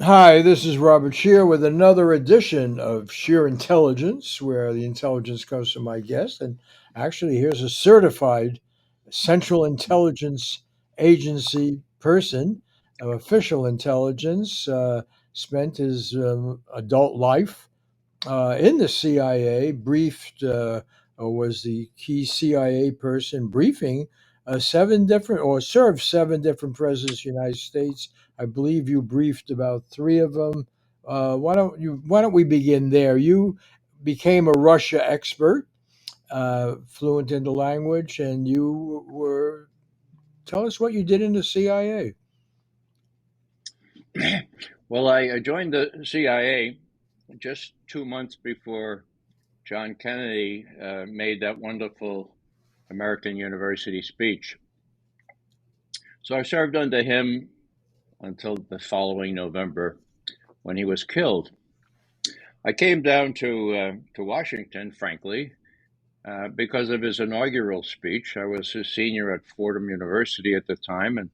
Hi, this is Robert Scheer with another edition of Scheer Intelligence, where the intelligence comes from my guest. And actually, here's a certified Central Intelligence Agency person of official intelligence, spent his adult life in the CIA, briefed or was the key CIA person briefing seven different or served seven different presidents of the United States. I believe you briefed about three of them. Why don't we begin there? You became a Russia expert, fluent in the language, and you were tell us what you did in the CIA. Well, I joined the CIA just 2 months before John Kennedy made that wonderful American University speech. So I served under him until the following November when he was killed. I came down to Washington, frankly, because of his inaugural speech. I was a senior at Fordham University at the time and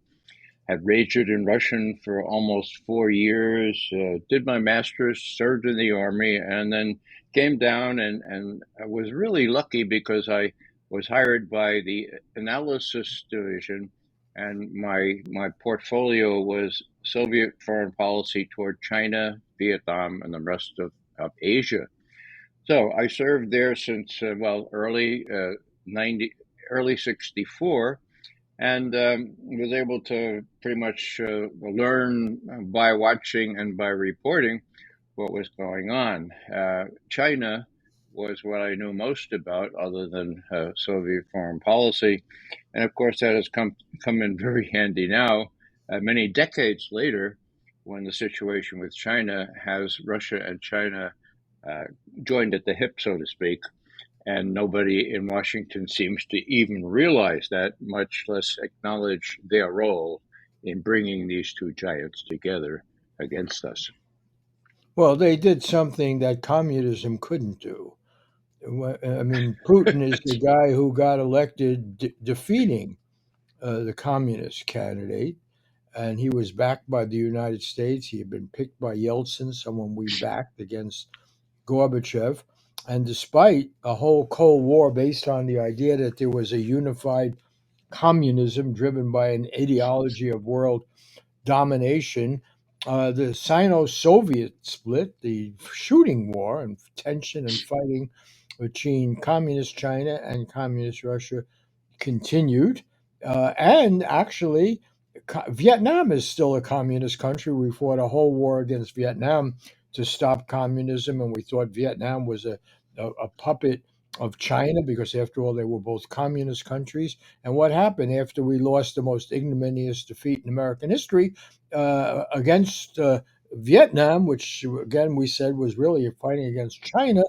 had majored in Russian for almost 4 years, did my master's, served in the Army, and then came down and I was really lucky because I was hired by the analysis division and my portfolio was Soviet foreign policy toward China, Vietnam, and the rest of Asia. So I served there since, early 90, early 64 and was able to pretty much learn by watching and by reporting what was going on. China was what I knew most about, other than Soviet foreign policy, and of course that has come in very handy now, many decades later, when the situation with China has Russia and China uh, joined at the hip, so to speak, and nobody in Washington seems to even realize that, much less acknowledge their role in bringing these two giants together against us. Well, they did something that communism couldn't do. I mean, Putin is the guy who got elected defeating the communist candidate, and he was backed by the United States. He had been picked by Yeltsin, someone we backed against Gorbachev. And despite a whole Cold War based on the idea that there was a unified communism driven by an ideology of world domination, the Sino Soviet split, the shooting war and tension and fighting between Communist China and Communist Russia continued. And actually, Vietnam is still a communist country. We fought a whole war against Vietnam to stop communism, and we thought Vietnam was a puppet of China because, after all, they were both communist countries. And what happened after we lost the most ignominious defeat in American history against Vietnam, which again we said was really fighting against China?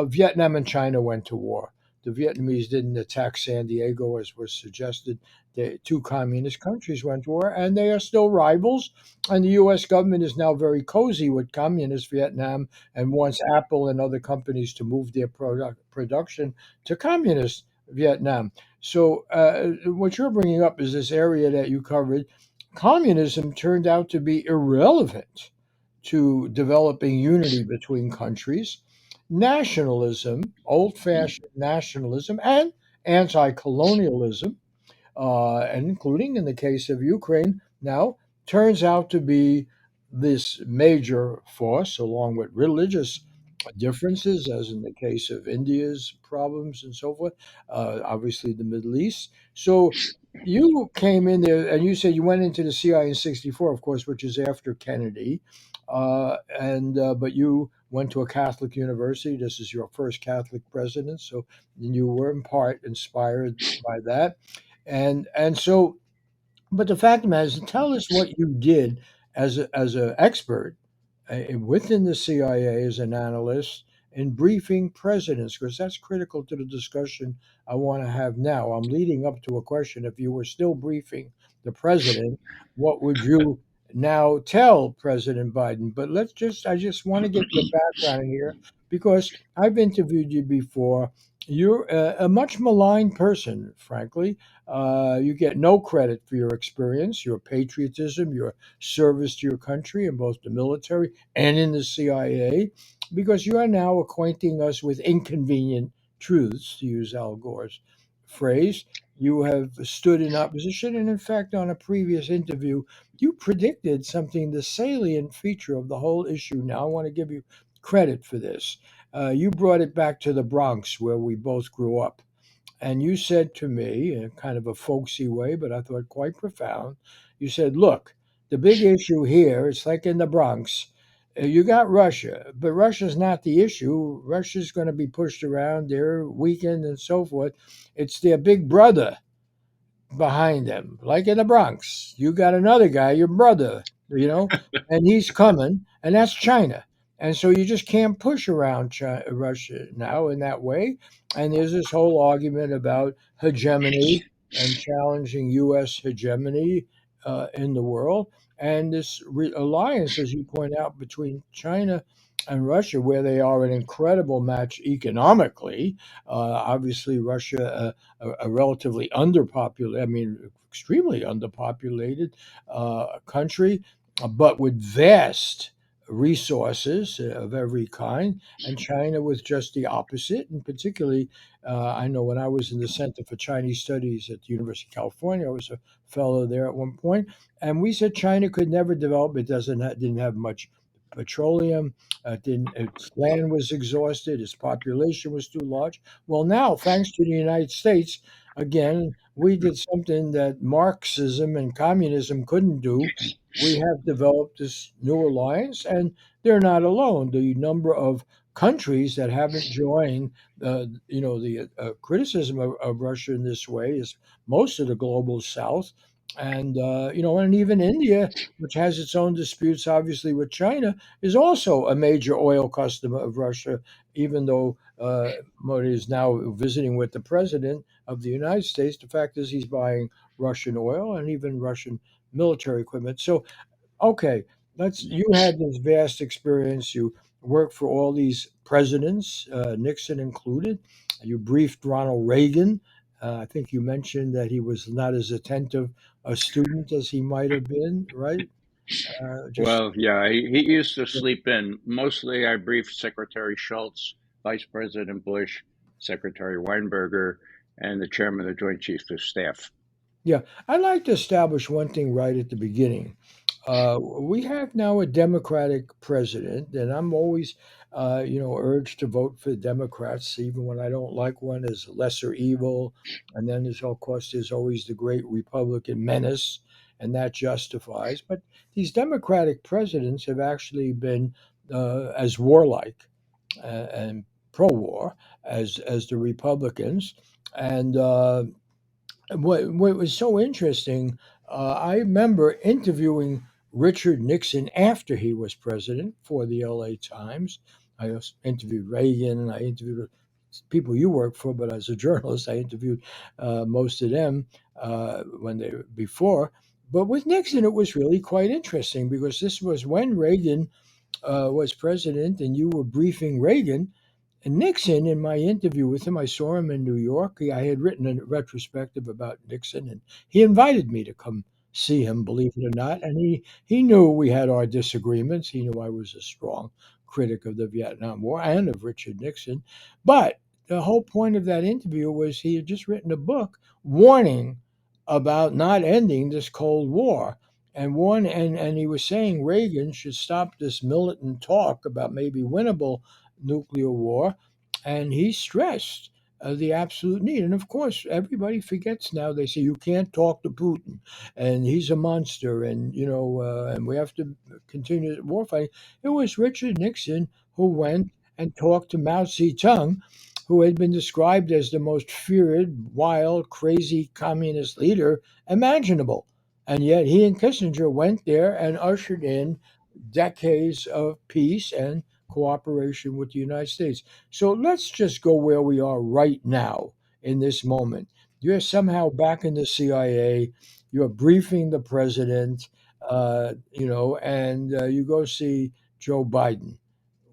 Vietnam and China went to war. The Vietnamese didn't attack San Diego as was suggested. The two communist countries went to war, and they are still rivals. And the U.S. government is now very cozy with communist Vietnam and wants Apple and other companies to move their production to communist Vietnam. So, what you're bringing up is this area that you covered. Communism turned out to be irrelevant to developing unity between countries. Nationalism, old fashioned nationalism, and anti colonialism, and including in the case of Ukraine, now turns out to be this major force, along with religious differences, as in the case of India's problems and so forth, obviously the Middle East. So you came in there and you said you went into the CIA in '64, of course, which is after Kennedy, and but you went to a Catholic university. This is your first Catholic president, so you were in part inspired by that, and so. But the fact of the matter is, tell us what you did as an expert within the CIA as an analyst in briefing presidents, because that's critical to the discussion I want to have now. I'm leading up to a question. If you were still briefing the president, what would you now tell President Biden? But I just want to get your background here because I've interviewed you before. You're a much maligned person, frankly. You get no credit for your experience, your patriotism, your service to your country in both the military and in the CIA, because you are now acquainting us with inconvenient truths, to use Al Gore's phrase. You have stood in opposition, and in fact, on a previous interview, you predicted something, the salient feature of the whole issue. Now, I want to give you credit for this. You brought it back to the Bronx where we both grew up. And you said to me, in kind of a folksy way, but I thought quite profound, you said, look, the big issue here, it's like in the Bronx. You got Russia, but Russia's not the issue. Russia's going to be pushed around, they're weakened and so forth. It's their big brother behind them, like in the Bronx. You got another guy, your brother, and he's coming, and that's China. And so you just can't push around Russia now in that way. And there's this whole argument about hegemony and challenging U.S. hegemony in the world. And this alliance, as you point out, between China and Russia, where they are an incredible match economically. Obviously, Russia a relatively underpopulated, I mean, extremely underpopulated country, but with vast resources of every kind, and China with just the opposite. And particularly, I know when I was in the Center for Chinese Studies at the University of California, I was a fellow there at one point, and we said China could never develop. It didn't have much petroleum. Didn't its land was exhausted. Its population was too large. Well, now, thanks to the United States, again, we did something that Marxism and communism couldn't do. We have developed this new alliance, and they're not alone. The number of countries that haven't joined, the criticism of Russia in this way is most of the global South, and even India, which has its own disputes, obviously with China, is also a major oil customer of Russia, even though Modi is now visiting with the president of the United States. The fact is, he's buying Russian oil and even Russian military equipment. So, okay, you had this vast experience. You worked for all these presidents, Nixon included. You briefed Ronald Reagan. I think you mentioned that he was not as attentive a student as he might have been, right? Just Well, yeah, he used to sleep in. Mostly, I briefed Secretary Schultz, Vice President Bush, Secretary Weinberger, and the Chairman of the Joint Chiefs of Staff. Yeah, I'd like to establish one thing right at the beginning. We have now a Democratic president, and I'm always, urged to vote for Democrats, even when I don't like one as lesser evil. And then there's, of course, there's always the great Republican menace, and that justifies. But these Democratic presidents have actually been as warlike and pro-war as the Republicans, and what was so interesting, I remember interviewing Richard Nixon after he was president for the LA Times. I also interviewed Reagan, I interviewed people you work for, but as a journalist, I interviewed most of them when they before. But with Nixon, it was really quite interesting because this was when Reagan was president, and you were briefing Reagan. And Nixon, in my interview with him, I saw him in New York. I had written a retrospective about Nixon, and he invited me to come see him, believe it or not. And he knew we had our disagreements. He knew I was a strong critic of the Vietnam War and of Richard Nixon. But the whole point of that interview was he had just written a book warning about not ending this Cold War. And he was saying Reagan should stop this militant talk about maybe winnable nuclear war, and he stressed the absolute need. And of course, everybody forgets now. They say you can't talk to Putin, and he's a monster, and we have to continue the war fighting. It was Richard Nixon who went and talked to Mao Zedong, who had been described as the most feared, wild, crazy communist leader imaginable. And yet he and Kissinger went there and ushered in decades of peace and cooperation with the United States. So let's just go where we are right now in this moment. You're somehow back in the CIA, you're briefing the president, and you go see Joe Biden.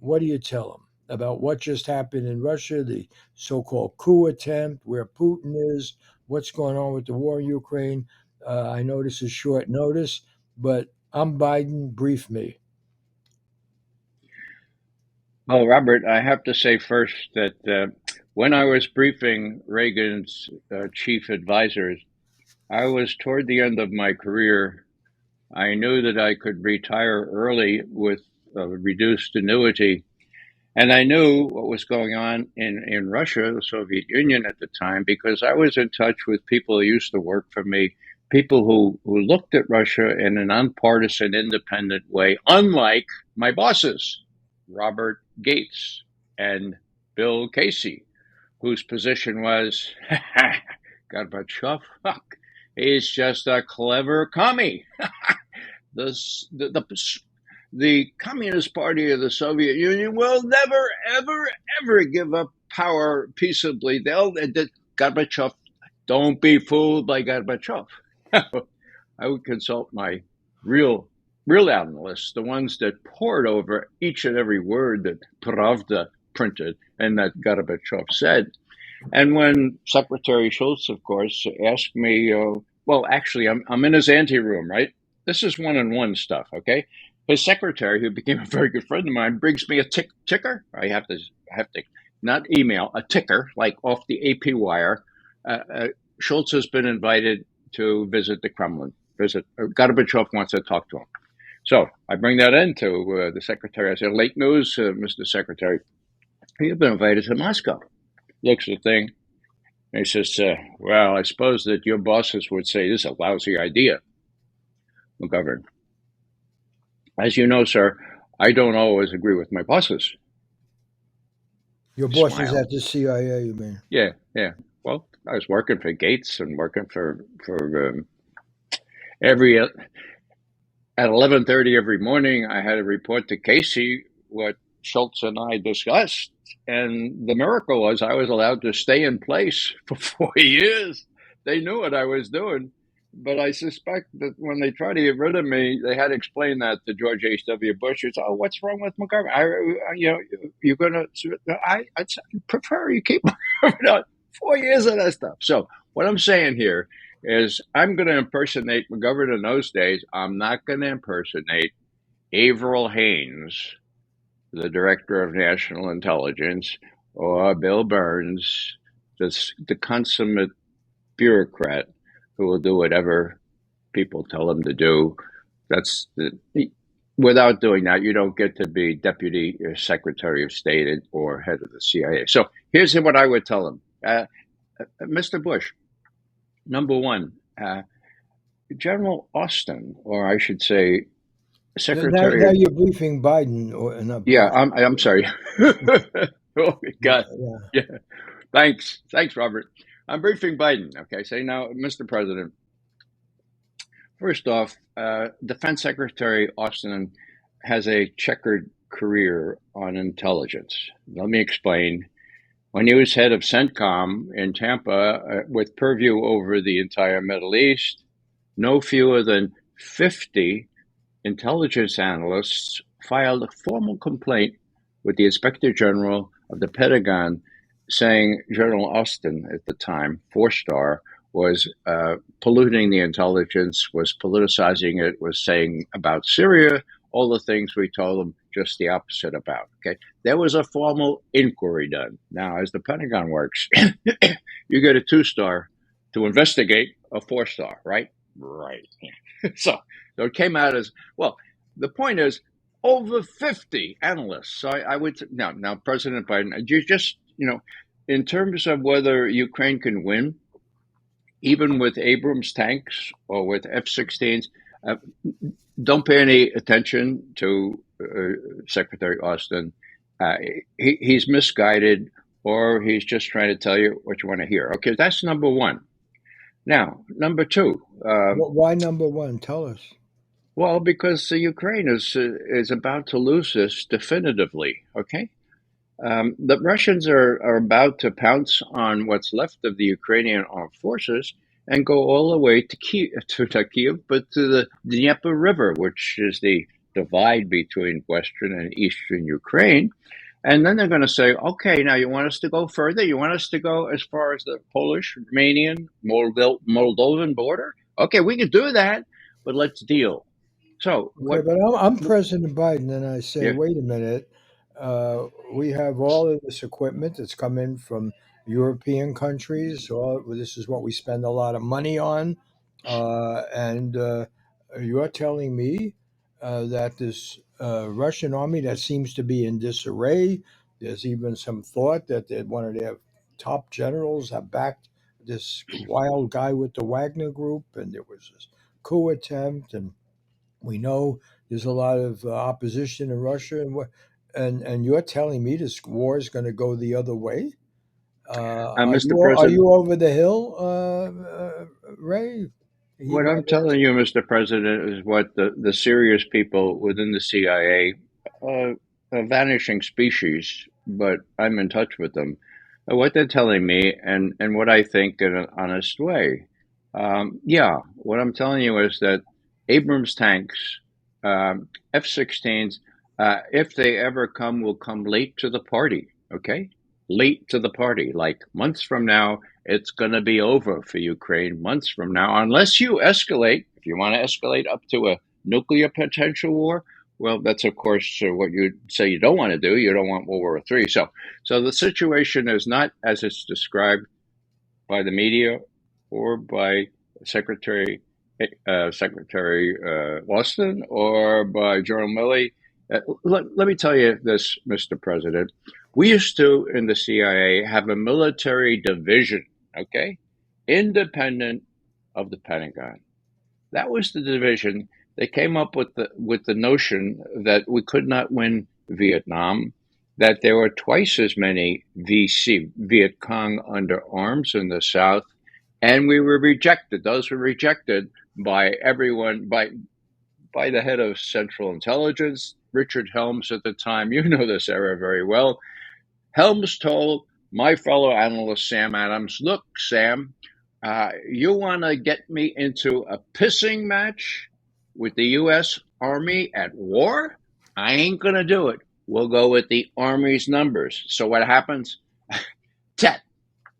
What do you tell him? about what just happened in Russia, the so-called coup attempt, where Putin is, what's going on with the war in Ukraine. I know this is short notice, but I'm Biden. Brief me. Well, Robert, I have to say first that when I was briefing Reagan's chief advisors, I was toward the end of my career. I knew that I could retire early with a reduced annuity. And I knew what was going on in Russia, the Soviet Union at the time, because I was in touch with people who used to work for me, people who looked at Russia in an nonpartisan, independent way, unlike my bosses, Robert Gates and Bill Casey, whose position was, Gorbachev, fuck, he's just a clever commie. the, the, the Communist Party of the Soviet Union will never, ever, ever give up power peaceably. Gorbachev, don't be fooled by Gorbachev. I would consult my real analysts, the ones that pored over each and every word that Pravda printed and that Gorbachev said. And when Secretary Schultz, of course, asked me, well, actually, I'm in his anteroom, right? This is one-on-one stuff, okay? His secretary, who became a very good friend of mine, brings me a ticker. I have to not email, a ticker, like off the AP wire. Schultz has been invited to visit the Kremlin. Gorbachev wants to talk to him. So I bring that in to the secretary. I say, late news, Mr. Secretary. You've been invited to Moscow. Looks at the thing. And he says, well, I suppose that your bosses would say this is a lousy idea, McGovern. As you know, sir, I don't always agree with my bosses. Your boss is at the CIA, you mean? Yeah. Well, I was working for Gates and working for every at 11:30 every morning. I had to report to Casey what Schultz and I discussed, and the miracle was I was allowed to stay in place for 4 years. They knew what I was doing. But I suspect that when they try to get rid of me, they had to explain that to George H.W. Bush. It's, oh, what's wrong with McGovern? You're going to, I prefer you keep 4 years of that stuff. So what I'm saying here is I'm going to impersonate McGovern in those days. I'm not going to impersonate Avril Haines, the director of National Intelligence, or Bill Burns, the consummate bureaucrat who will do whatever people tell him to do. Without doing that, you don't get to be Deputy Secretary of State or head of the CIA. So here's what I would tell him. Mr. Bush, number one, General Austin, or I should say Secretary... Now you're briefing Biden. Or not Bush. Yeah, I'm sorry. Oh, God. Yeah. Thanks, Robert. I'm briefing Biden. Okay, say now, Mr. President. First off, Defense Secretary Austin has a checkered career on intelligence. Let me explain. When he was head of CENTCOM in Tampa, with purview over the entire Middle East, no fewer than 50 intelligence analysts filed a formal complaint with the Inspector General of the Pentagon saying General Austin at the time, 4-star, was polluting the intelligence, was politicizing it, was saying about Syria, all the things we told them just the opposite about. Okay, there was a formal inquiry done. Now, as the Pentagon works, you get a 2-star to investigate a 4-star, right? Right. So it came out as, well, the point is, over 50 analysts. So I would, now President Biden, you just, in terms of whether Ukraine can win, even with Abrams tanks or with F-16s, don't pay any attention to Secretary Austin. He's misguided, or he's just trying to tell you what you want to hear. Okay, that's number one. Now, number two. Why number one? Tell us. Well, because Ukraine is about to lose this definitively. Okay. The Russians are about to pounce on what's left of the Ukrainian armed forces and go all the way to Kyiv, but to the Dnieper River, which is the divide between Western and Eastern Ukraine. And then they're going to say, okay, now you want us to go further? You want us to go as far as the Polish, Romanian, Moldovan border? Okay, we can do that, but let's deal. So Okay, what? but I'm President Biden, and I say, Yeah, wait a minute. We have all of this equipment that's come in from European countries. All this is what we spend a lot of money on, and you're telling me that this Russian army that seems to be in disarray. There's even some thought that one of their top generals have backed this wild guy with the Wagner Group, and there was this coup attempt, and we know there's a lot of opposition in Russia, and you're telling me this war is going to go the other way? Mr. Are President, you over the hill, Ray? He what I'm might have. telling you, Mr. President, is what the serious people within the CIA, a vanishing species, but I'm in touch with them, what they're telling me and what I think in an honest way. Yeah, what I'm telling you is that Abrams tanks, F-16s, if they ever come, will come late to the party, okay? Late to the party, like months from now, it's going to be over for Ukraine months from now, unless you escalate. If you want to escalate up to a nuclear potential war, well, that's of course what you say you don't want to do. You don't want World War III. So the situation is not as it's described by the media or by Secretary Austin or by General Milley. Let me tell you this, Mr. President. We used to, in the CIA, have a military division, okay, independent of the Pentagon. That was the division. They came up with the notion that we could not win Vietnam, that there were twice as many VC Viet Cong under arms in the South, and we were rejected. Those were rejected by everyone, by the head of Central Intelligence, Richard Helms at the time. You know this era very well. Helms told my fellow analyst, Sam Adams, look, Sam, you want to get me into a pissing match with the U.S. Army at war? I ain't going to do it. We'll go with the Army's numbers. So what happens? Tet.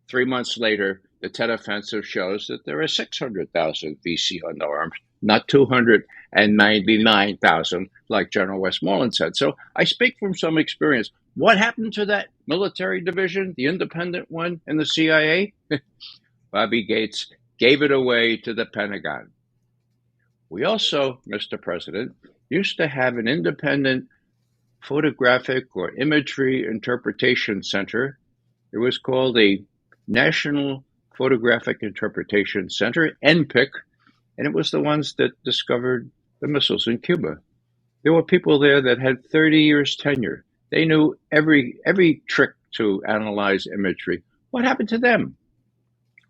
3 months later, the Tet Offensive shows that there are 600,000 VC underarms, not 299,000, like General Westmoreland said. So I speak from some experience. What happened to that military division, the independent one in the CIA? Bobby Gates gave it away to the Pentagon. We also, Mr. President, used to have an independent photographic or imagery interpretation center. It was called the National Photographic Interpretation Center, NPIC, and it was the ones that discovered the missiles in Cuba. There were people there that had 30 years tenure. They knew every trick to analyze imagery. What happened to them?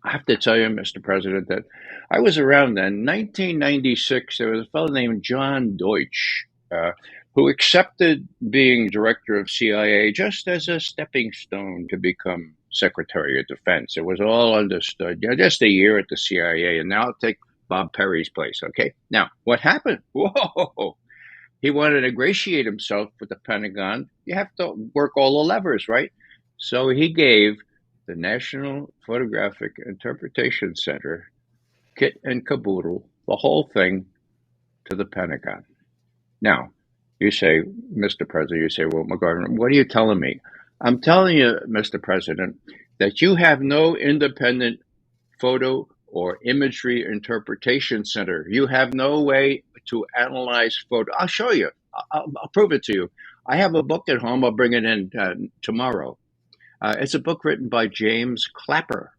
I have to tell you, Mr. President, that I was around then. 1996, there was a fellow named John Deutsch who accepted being director of CIA just as a stepping stone to become Secretary of Defense. It was all understood. You know, just a year at the CIA, and now I'll take Bob Perry's place. Okay. Now, what happened? Whoa! He wanted to ingratiate himself with the Pentagon. You have to work all the levers, right? So he gave the National Photographic Interpretation Center, kit and caboodle, the whole thing, to the Pentagon. Now, you say, Mr. President, you say, well, McGovern, what are you telling me? I'm telling you, Mr. President, that you have no independent photo or imagery interpretation center. You have no way to analyze photo. I'll show you. I'll prove it to you. I have a book at home. I'll bring it in tomorrow. It's a book written by James Clapper,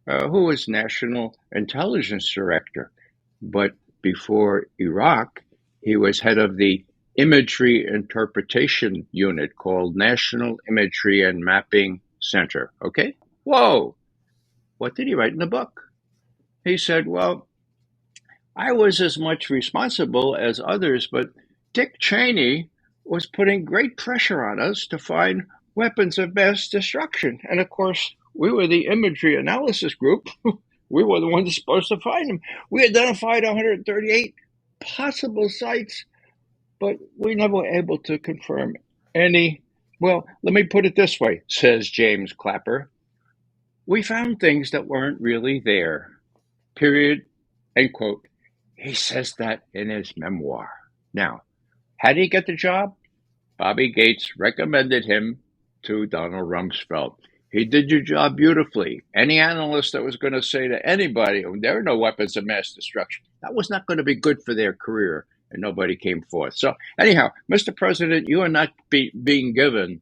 who was National Intelligence Director. But before Iraq, he was head of the Imagery Interpretation Unit called National Imagery and Mapping Center. Okay? Whoa! What did he write in the book? He said, well, I was as much responsible as others, but Dick Cheney was putting great pressure on us to find weapons of mass destruction. And of course, we were the imagery analysis group. We were the ones supposed to find them. We identified 138 possible sites, but we never were able to confirm any Well, let me put it this way, says James Clapper. We found things that weren't really there. Period. End quote. He says that in his memoir. Now, how did he get the job? Bobby Gates recommended him to Donald Rumsfeld. He did your job beautifully. Any analyst that was going to say to anybody, "Oh, there are no weapons of mass destruction," that was not going to be good for their career, and nobody came forth. So, anyhow, Mr. President, you are not being given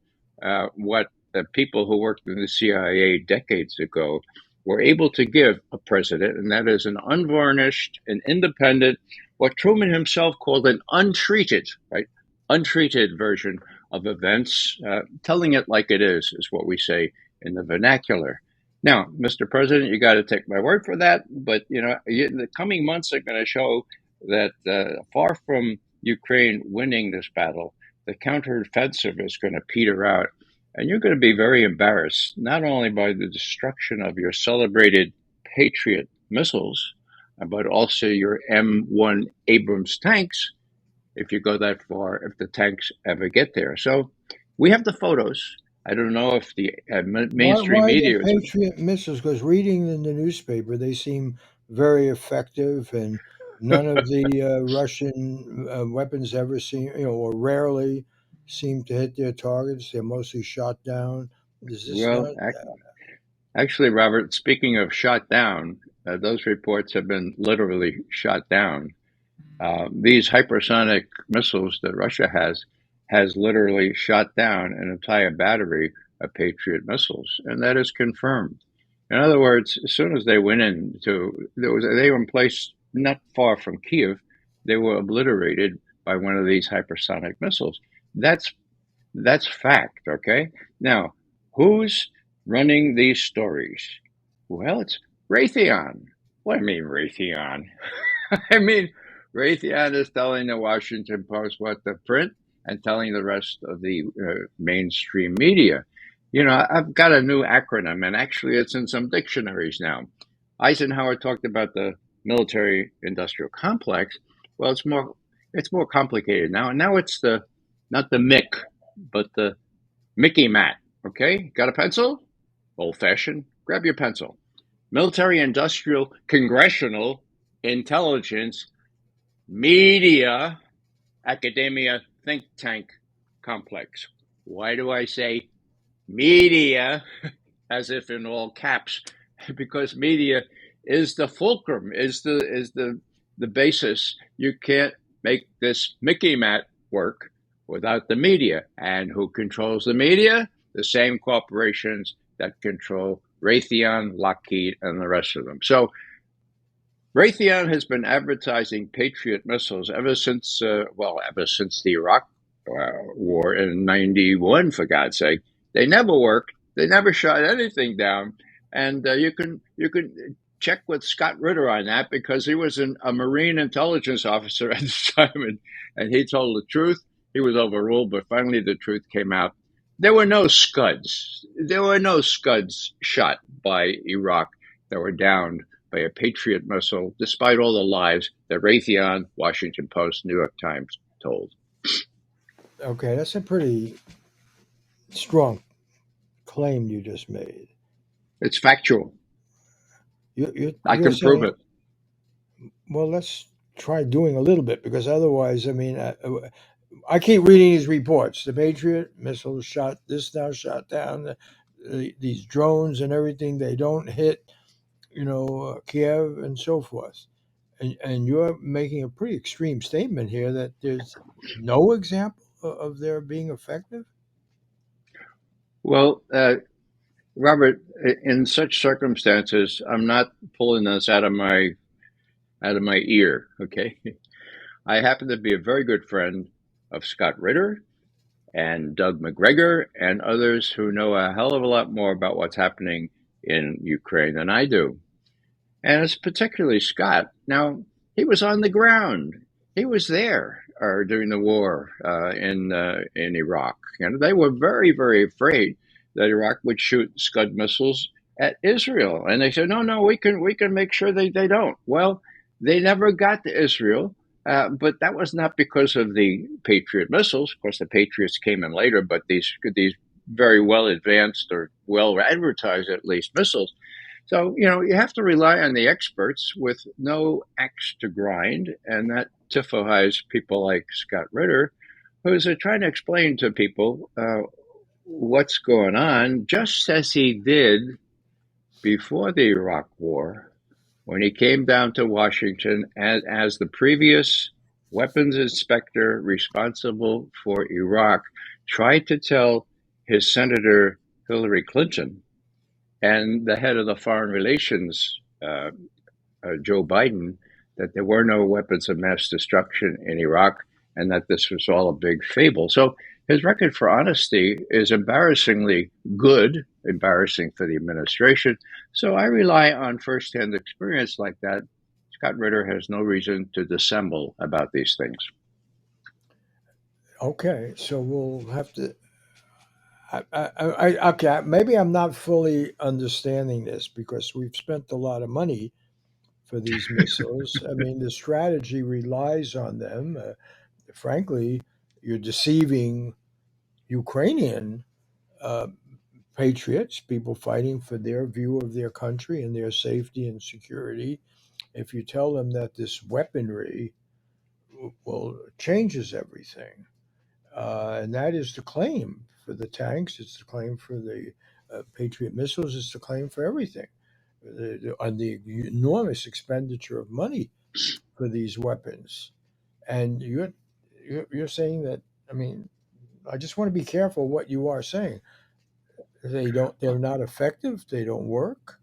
what the people who worked in the CIA decades ago were able to give a president, and that is an unvarnished and independent, what Truman himself called an untreated, right? Untreated version of events, telling it like it is what we say in the vernacular. Now, Mr. President, you got to take my word for that, but the coming months are going to show that far from Ukraine winning this battle, the counteroffensive is going to peter out, and you're going to be very embarrassed, not only by the destruction of your celebrated Patriot missiles, but also your M1 Abrams tanks, if you go that far, if the tanks ever get there. So we have the photos. I don't know if the mainstream Why the media is. Patriot missiles? Because reading in the newspaper, they seem very effective, and none of the Russian weapons ever seem, or rarely seem to hit their targets. They're mostly shot down. Is this Well, not? actually, Robert, speaking of shot down, those reports have been literally shot down. These hypersonic missiles that Russia has literally shot down an entire battery of Patriot missiles, and that is confirmed. In other words, as soon as they went into, they were in place not far from Kiev, they were obliterated by one of these hypersonic missiles. That's that's fact, okay? Now, who's running these stories? Well, it's Raytheon. What do I mean, Raytheon? I mean, Raytheon is telling the Washington Post what to print and telling the rest of the mainstream media. I've got a new acronym, and actually, it's in some dictionaries now. Eisenhower talked about the military-industrial complex. Well, it's more complicated now, and now it's the not the MIC, but the Mickey Mat. Okay, got a pencil? Old-fashioned. Grab your pencil. Military-industrial congressional intelligence media academia think tank complex. Why do I say media as if in all caps? Because media is the fulcrum, is the basis. You can't make this Mickey Mat work without the media. And who controls the media? The same corporations that control Raytheon, Lockheed, and the rest of them. So Raytheon has been advertising Patriot missiles ever since the Iraq war in '91. For God's sake, they never worked. They never shot anything down. And you can check with Scott Ritter on that, because he was a Marine intelligence officer at the time, and he told the truth. He was overruled, but finally the truth came out. There were no Scuds. There were no Scuds shot by Iraq that were downed by a Patriot missile, despite all the lies that Raytheon, Washington Post, New York Times told. Okay, that's a pretty strong claim you just made. It's factual. I You're can prove saying, it. well, let's try doing a little bit, because otherwise, I mean, I keep reading these reports. The Patriot missiles shot this now, shot down these drones and everything. They don't hit, Kiev and so forth. And you're making a pretty extreme statement here that there's no example of their being effective. Well, Robert, in such circumstances, I'm not pulling this out of my ear. Okay, I happen to be a very good friend of Scott Ritter and Doug McGregor and others who know a hell of a lot more about what's happening in Ukraine than I do. And it's particularly Scott. Now, he was on the ground. He was there during the war in Iraq. They were very, very afraid that Iraq would shoot Scud missiles at Israel, and they said, "No, no, we can make sure they don't." Well, they never got to Israel But that was not because of the Patriot missiles. Of course, the Patriots came in later, but these very well advanced or well advertised, at least, missiles. So, you have to rely on the experts with no axe to grind, and that typifies people like Scott Ritter, who's trying to explain to people what's going on, just as he did before the Iraq War, when he came down to Washington as the previous weapons inspector responsible for Iraq, tried to tell his Senator Hillary Clinton and the head of the foreign relations, Joe Biden, that there were no weapons of mass destruction in Iraq and that this was all a big fable. So his record for honesty is embarrassingly good, embarrassing for the administration. So I rely on firsthand experience like that. Scott Ritter has no reason to dissemble about these things. Okay, so we'll have to. Okay, maybe I'm not fully understanding this because we've spent a lot of money for these missiles. I mean, the strategy relies on them. Frankly, you're deceiving Ukrainian uh, patriots, people fighting for their view of their country and their safety and security. If you tell them that this weaponry well changes everything, and that is the claim for the tanks. It's the claim for the Patriot missiles. It's the claim for everything. On the enormous expenditure of money for these weapons, and you're saying that. I mean, I just want to be careful what you are saying. They don't. They're not effective. They don't work.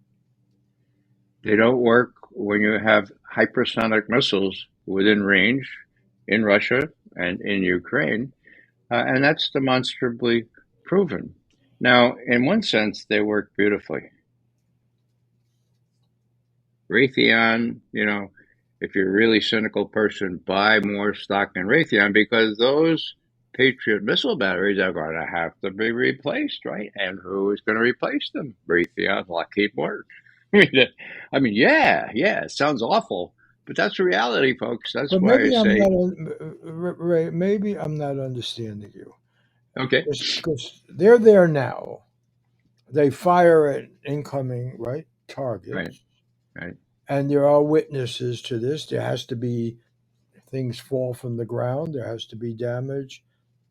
They don't work when you have hypersonic missiles within range in Russia and in Ukraine, and that's demonstrably proven. Now, in one sense, they work beautifully. Raytheon, if you're a really cynical person, buy more stock in Raytheon because those Patriot missile batteries are going to have to be replaced, right? And who is going to replace them? Raytheon, Lockheed Martin. Yeah, it sounds awful, but that's reality, folks. That's But why I maybe I'm say, not. Ray, maybe I'm not understanding you okay, because they're there now. They fire at incoming right right, targets, right. and there are witnesses to this. There has to be things fall from the ground. There has to be damage,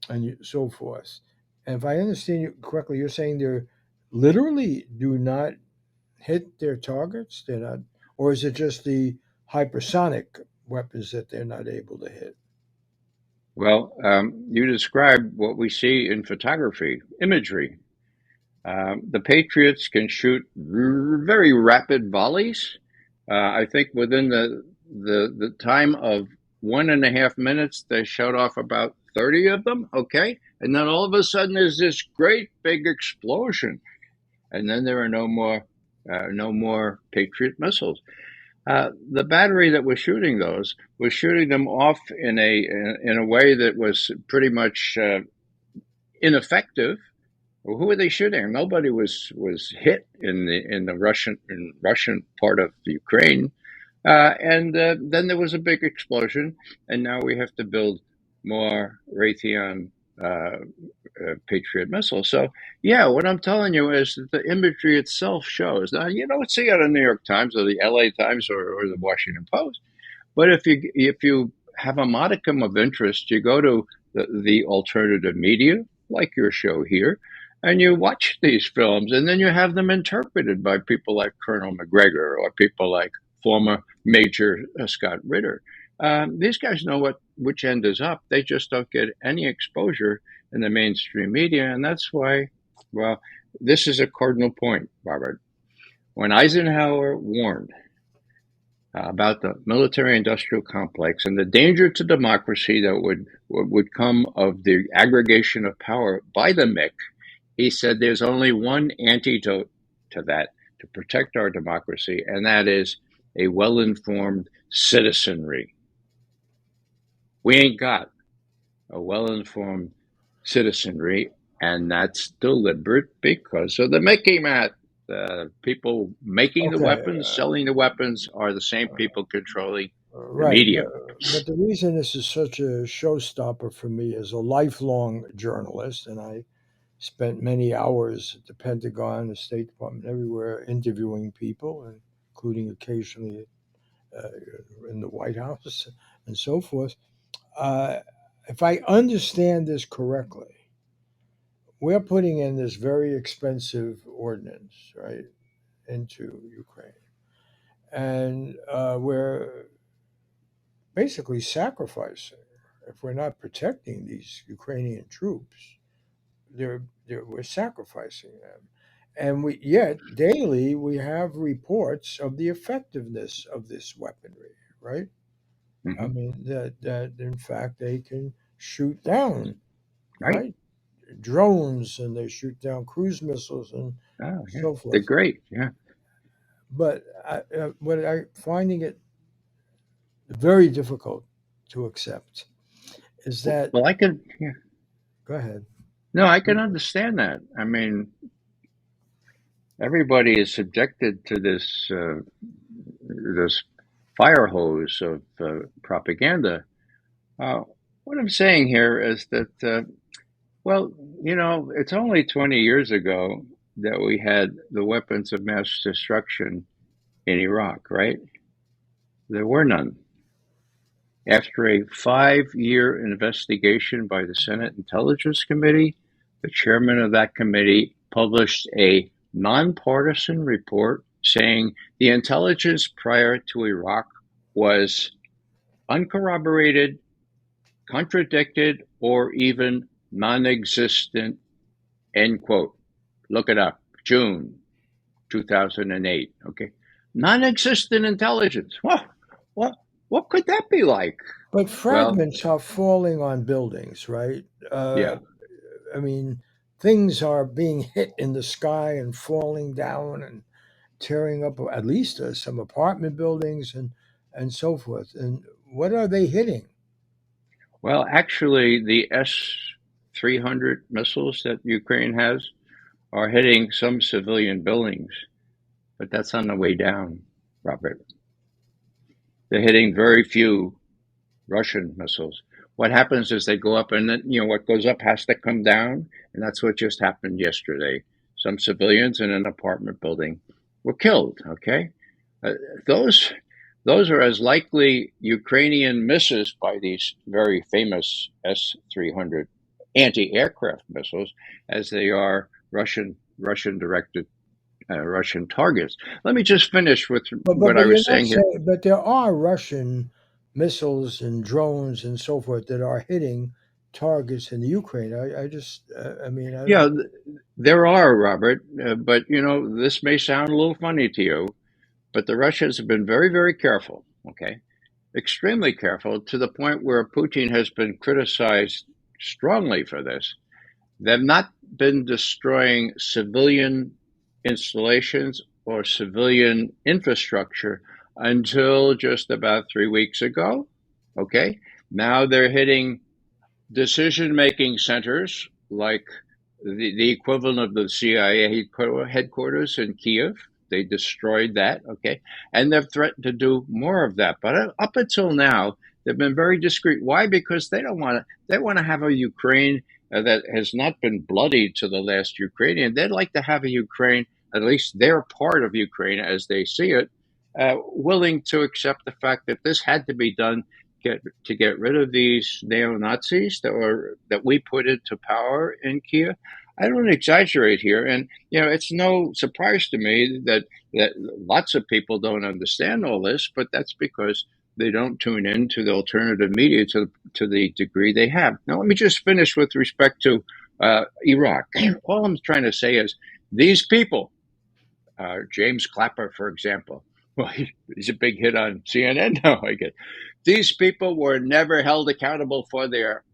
and so forth. And if I understand you correctly, you're saying they literally do not hit their targets. They're not, or is it just the hypersonic weapons that they're not able to hit? Well, you described what we see in photography, imagery. The Patriots can shoot very rapid volleys. I think within the time of 1.5 minutes, they shot off about 30 of them. Okay, and then all of a sudden, there's this great big explosion, and then there are no more Patriot missiles. The battery that was shooting those was shooting them off in a way that was pretty much ineffective. Well, who were they shooting? Nobody was hit in the Russian part of the Ukraine, and then there was a big explosion, and now we have to build more Raytheon Patriot missiles. So yeah, what I'm telling you is that the imagery itself shows. Now you don't see it in the New York Times or the L.A. Times or the Washington Post, but if you have a modicum of interest, you go to the alternative media, like your show here, and you watch these films, and then you have them interpreted by people like Colonel McGregor or people like former Major Scott Ritter. These guys know which end is up. They just don't get any exposure in the mainstream media, and that's why. Well, this is a cardinal point, Robert. When Eisenhower warned about the military-industrial complex and the danger to democracy that would come of the aggregation of power by the MIC, he said there's only one antidote to that to protect our democracy, and that is a well-informed citizenry. We ain't got a well-informed citizenry, and that's deliberate because of the Mickey Mouse. The people making the Okay, weapons, selling the weapons, are the same people controlling the Right, media. but the reason this is such a showstopper for me as a lifelong journalist, and I spent many hours at the Pentagon, the State Department, everywhere, interviewing people, including occasionally uh, in the White House and so forth. Uh, if I understand this correctly, we're putting in this very expensive ordinance, right, into Ukraine, and we're basically sacrificing. If we're not protecting these Ukrainian troops, we're sacrificing them. And we yet daily we have reports of the effectiveness of this weaponry, right? I Hmm. mean that in fact they can shoot down, Right? right, drones, and they shoot down cruise missiles and Oh, yeah. so They're forth. great. Yeah. But what I finding it very difficult to accept is that. Well, I can. Yeah. Go ahead. No, I can understand that. I mean, everybody is subjected to this fire hose of propaganda. Uh, what I'm saying here is that, well, it's only 20 years ago that we had the weapons of mass destruction in Iraq, right? There were none. After a 5-year investigation by the Senate Intelligence Committee, the chairman of that committee published a nonpartisan report saying the intelligence prior to Iraq was uncorroborated, contradicted, or even non existent, end quote. Look it up. June 2008. Okay. Non existent intelligence. What, what could that be like? But Well, fragments are falling on buildings, right? yeah. I mean, things are being hit in the sky and falling down and tearing up at least some apartment buildings and so forth. And what are they hitting? Well, actually, the S-300 missiles that Ukraine has are hitting some civilian buildings, but that's on the way down, Robert. They're hitting very few Russian missiles. What happens is they go up, and then what goes up has to come down, and that's what just happened yesterday. Some civilians in an apartment building were killed. Okay, uh, those those are as likely Ukrainian misses by these very famous S-300 anti-aircraft missiles as they are Russian directed Russian targets. Let me just finish with what But I you're was not saying here. saying. But there are Russian missiles and drones and so forth that are hitting targets in the Ukraine. I just. I mean, I Yeah, don't. there are, Robert, but this may sound a little funny to you, but the Russians have been very, very careful, okay? Extremely careful to the point where Putin has been criticized strongly for this. They've not been destroying civilian installations or civilian infrastructure until just about 3 weeks ago, okay? Now they're hitting decision making centers like the equivalent of the CIA headquarters in Kiev. They destroyed that, okay? And they've threatened to do more of that. But up until now, they've been very discreet. Why? Because they don't want to. They want to have a Ukraine that has not been bloodied to the last Ukrainian. They'd like to have a Ukraine, at least their part of Ukraine as they see it, willing to accept the fact that this had to be done to get rid of these neo Nazis that we put into power in Kiev. I don't exaggerate here, and it's no surprise to me that lots of people don't understand all this, but that's because they don't tune in to the alternative media to the degree they have. Now, let me just finish with respect to Iraq. All I'm trying to say is these people, James Clapper, for example. Well, he's a big hit on CNN now, I guess. These people were never held accountable for their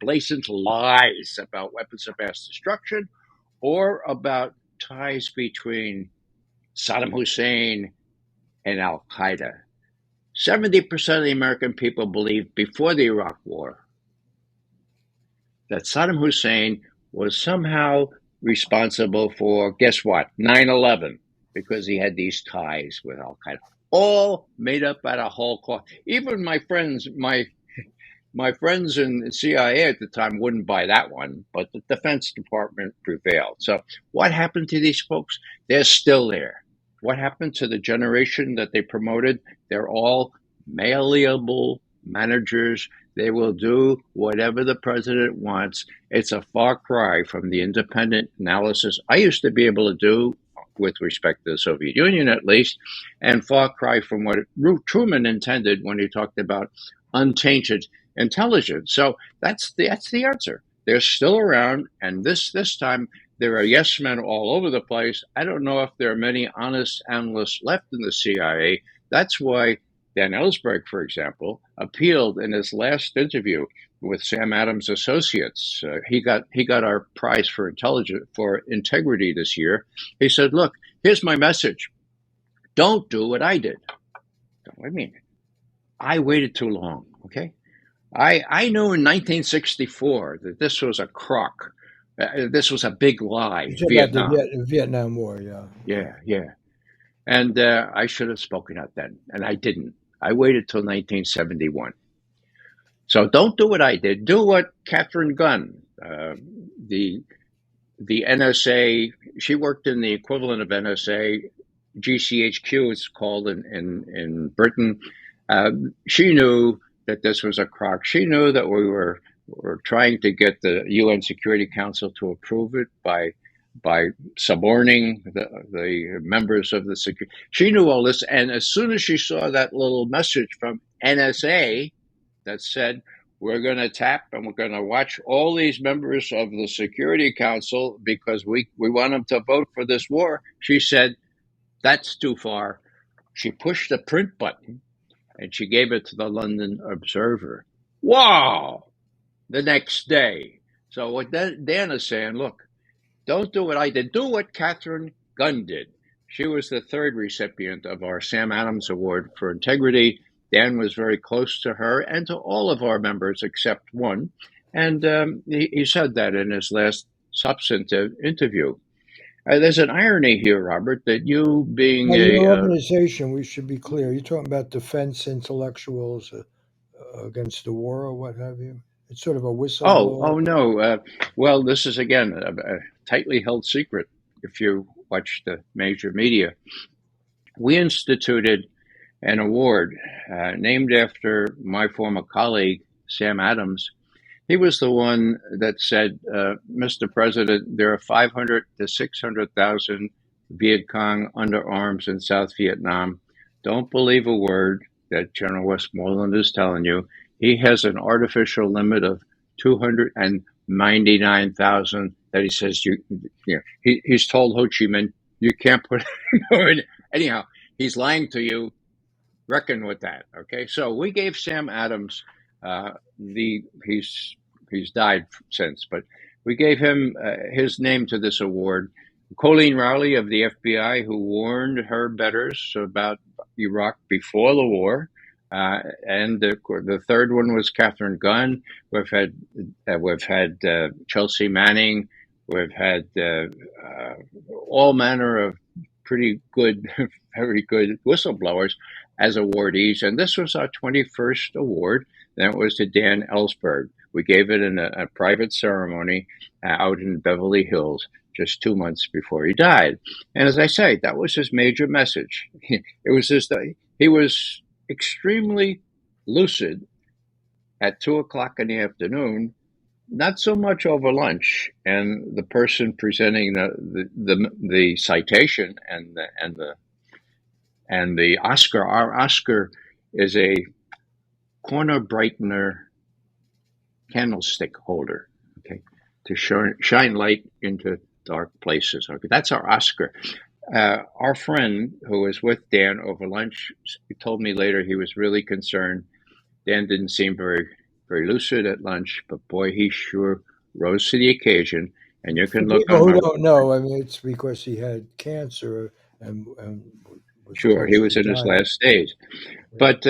blatant lies about weapons of mass destruction or about ties between Saddam Hussein and Al Qaeda. 70% of the American people believed before the Iraq War that Saddam Hussein was somehow responsible for, guess what, 9/11, because he had these ties with Al Qaeda. all made up out of whole cloth. Even my friends in the CIA at the time wouldn't buy that one, but the Defense Department prevailed. So what happened to these folks? They're still there. What happened to the generation that they promoted? They're all malleable managers. They will do whatever the president wants. It's a far cry from the independent analysis I used to be able to do with respect to the Soviet Union, at least, and far cry from what Truman intended when he talked about untainted intelligence. So that's the answer. They're still around, and this time there are yes men all over the place. I don't know if there are many honest analysts left in the CIA. That's why Dan Ellsberg, for example, appealed in his last interview with Sam Adams Associates. He got our prize for intelligence for integrity this year. He said, "Look, here's my message. Don't do what I did." I mean, I waited too long. Okay. I knew in 1964 that this was a crock. This was a big lie, It's about the Vietnam. Vietnam War, yeah. Yeah, yeah. And I should have spoken out then, and I didn't. I waited till 1971. So don't do what I did. Do what Catherine Gunn, the NSA. She worked in the equivalent of NSA, GCHQ. It's called in Britain. She knew that this was a crock. She knew that we were trying to get the UN Security Council to approve it by suborning the members of the security. She knew all this, and as soon as she saw that little message from NSA that said, "We're going to tap and we're going to watch all these members of the Security Council because we want them to vote for this war," she said, "That's too far." She pushed the print button and she gave it to the London Observer. Wow! The next day. So what Dan is saying, look, don't do what I did. Do what Catherine Gunn did. She was the third recipient of our Sam Adams Award for Integrity. Dan was very close to her and to all of our members except one. And he said that in his last substantive interview. There's an irony here, Robert, that you being Now, your a organization, we should be clear, you're talking about defense intellectuals against the war or what have you? It's sort of a oh whistleblower. no. Well, this is again a tightly held secret. If you watch the major media, we instituted an award named after my former colleague Sam Adams. He was the one that said, "Mr. President, there are 500 to 600,000 Viet Cong under arms in South Vietnam. Don't believe a word that General Westmoreland is telling you. He has an artificial limit of 299,000 that he says he's told Ho Chi Minh you can't put more in." Anyhow, he's lying to you. Reckon with that. Okay, so we gave Sam Adams he's died since, but we gave him his name to this award. Colleen Rowley of the FBI, who warned her betters about Iraq before the war, and the third one was Catherine Gunn. We've had Chelsea Manning. We've had all manner of pretty good, very good whistleblowers as awardees, and this was our 21st award. That was to Dan Ellsberg. We gave it in a private ceremony out in Beverly Hills just 2 months before he died. And as I say, that was his major message. It was just he was extremely lucid at 2 o'clock in the afternoon, not so much over lunch, and the person presenting the citation and the Oscar. Our Oscar is a corner brightener candlestick holder, okay, to shine light into dark places. Okay, that's our Oscar. Our friend who was with Dan over lunch told me later he was really concerned. Dan didn't seem very lucid at lunch, but boy, he sure rose to the occasion. And you For can look people on who my don't know, I mean, it's because he had cancer and was sure he close was to in his dying. last days. Yeah. But